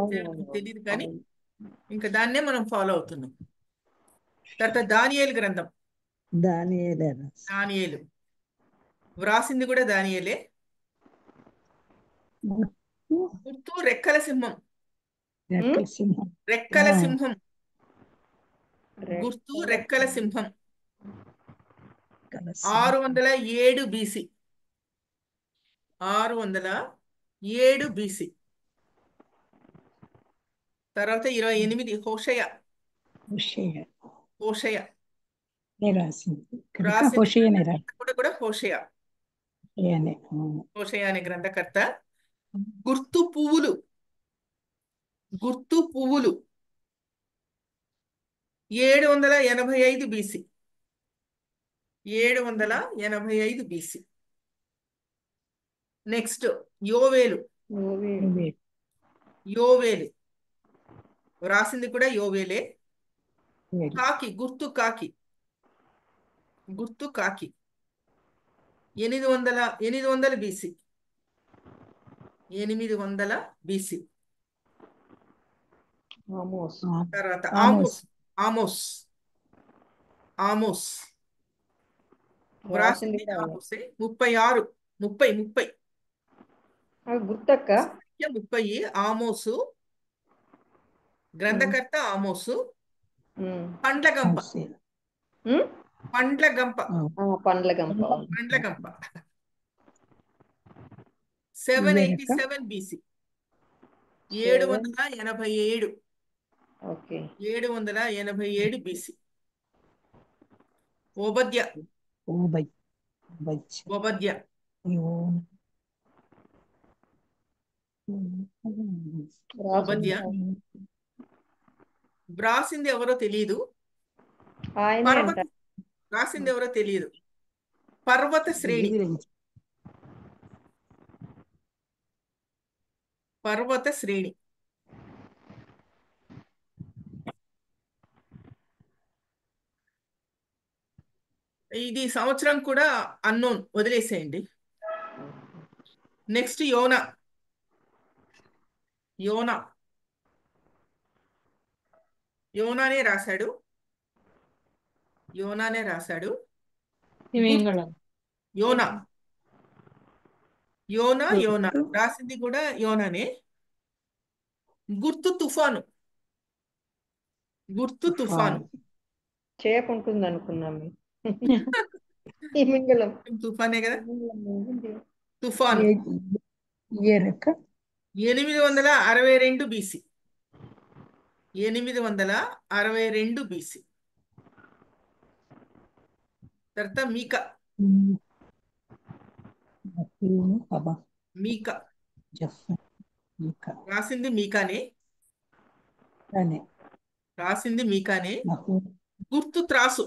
తెలియదు, కానీ ఇంకా దాన్నే మనం ఫాలో అవుతున్నాం. తర్వాత దానియేలు గ్రంథం. దానియేలు వ్రాసింది కూడా దానియేలే. గుర్తు రెక్కల సింహం. రెక్కల సింహం. గుర్తు రెక్కల సింహం. 607 BC. 607 BC. తర్వాత 28 హోషయ. కూడా హోషయ అనే గ్రంథకర్త. గుర్తు పువ్వులు. 785 BC. 785 BC. నెక్స్ట్ యోవేలు. రాసింది కూడా యోవేలే. కాకి. గుర్తు కాకి. 800 BC. 800 BC. తర్వాత ఆమోస్. రాసింది ఆమోసే. 30 గుర్తక్క. 30 ఆమోసు. గ్రంథకర్త ఆమోసు. పండ్లగంప. 787 BC. 787. 787 BC. ఓబద్య. రాసింది ఎవరో తెలియదు. పర్వత శ్రేణి. ఇది సంవత్సరం కూడా అన్నోన్, వదిలేసేయండి. నెక్స్ట్ యోనానే రాశాడు. యోనా రాసింది కూడా యోనానే. గుర్తు తుఫాను. చేయకుంటుంది అనుకున్నాం. తుఫానే కదా. తుఫాను 862 BC. 862 BC. తర్వాత మీకా. మీకా రాసింది మీకానే. అనే రాసింది మీకానే. నహు గుర్తు త్రాసు.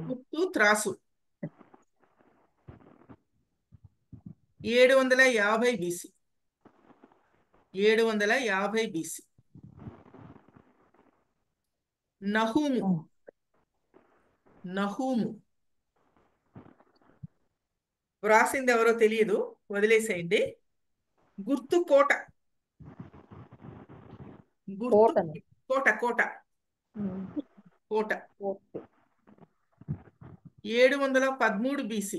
గుర్తు త్రాసు 750 BC. 750 BC. నహూము. నహూము వ్రాసింది ఎవరో తెలియదు, వదిలేసేయండి. గుర్తు కోట. గుర్తు కోట. కోట కోట 713 BC.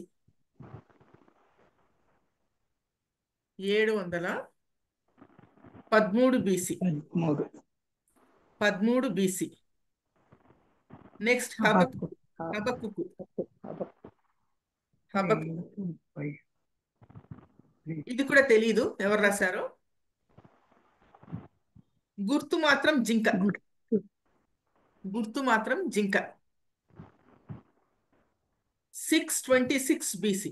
713 BC. 13 BC. నెక్స్ట్ హబక్కు. హబక్కుకు. హబక్కు ఇది కూడా తెలీదు ఎవరు రాశారో. గుర్తు మాత్రం జింక. గుర్తు మాత్రం జింక 626 BC.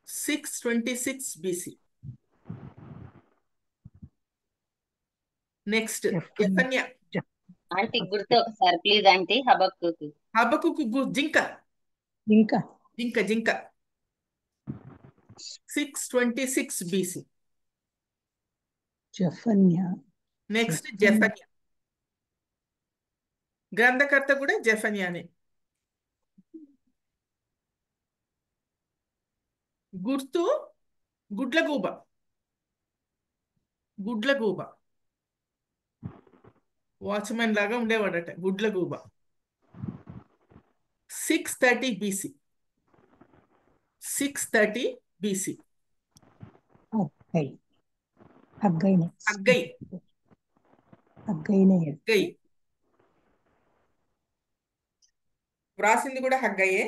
626 BC. నెక్స్ట్ జెఫన్యా. ఆంటీ గుర్తు ఒకసారి ప్లీజ్ ఆంటీ. హబక్కుకు. హబక్కుకు జింక. ఇంకా జింక. జింక 626 BC. జెఫన్యా. నెక్స్ట్ జెఫన్యా. గ్రంథకర్త కూడా జెఫన్యానే. గుర్తు గుడ్లగూబ. గుడ్లగూబ వాచ్మెన్ లాగా ఉండేవాడట. గుడ్లగూబ 630 BC. 630 BC. హగ్గై. హగ్గైనే హగ్గై. హగ్గైనే హగ్గై వ్రాసింది కూడా హగ్గయ్యే.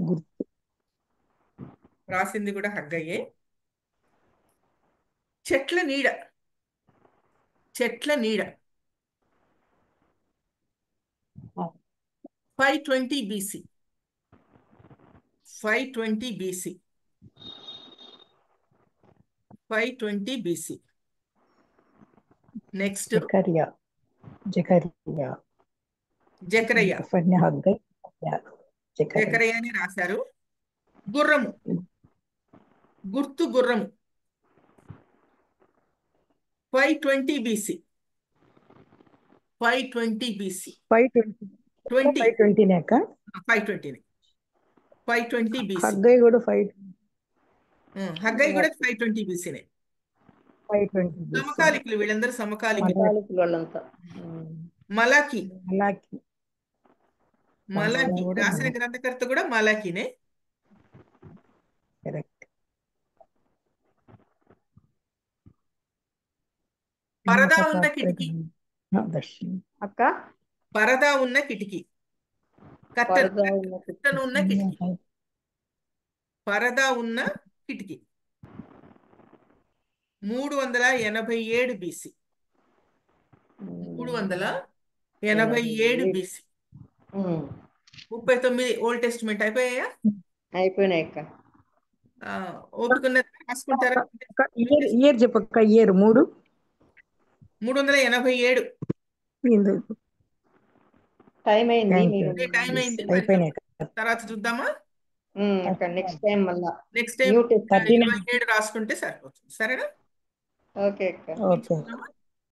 గుర్తు రాసింది కూడా హగ్గయ్యే. చెట్ల నీడ. చెట్ల నీడ 520 BC. 520 BC. 520 BC. నెక్స్ట్ జకర్యా. జకర్యా. జకరయ్య. జెఫన్యా హగ్గై. జకర్యా. జకరయ్య అని రాశారు. గుర్రము. గుర్తు గుర్రము 520 BC. 520 BC. 20 520 నాక 520. 520 BC. హగ్గై కూడా 5 హగ్గై కూడా 520 BCనే. 520 సమకాలికులు వీళ్ళందరూ సమకాలికులు. వాళ్ళంతా మలాకి. మలాకి. మలాకి రాసిన గ్రంథకర్త కూడా మలాకినే. కరెక్ట్. పరదా ఉన్న కిటికీ. అక్క. పరదా ఉన్న కిటికీ. కర్టన్ ఉన్న కిటికీ. పరదా ఉన్న కిటికీ 387 BC. 387 BC. 39 ఓల్డ్ టెస్టిమెంట్ అయిపోయాయా? అయిపోయినాయి అక్క. ఓపిక రాసుకుంటారా? ఇయర్ చెప్పక్క. ఇయర్ 387. టైం అయింది. టైం అయింది. అయిపోయినాయి. తర్వాత చూద్దామా? నెక్స్ట్ టైం మళ్ళా. నెక్స్ట్ టైం 27 రాసుకుంటే సరిపోతుంది. సరేనా? ఓకే అక్క. ఓకే.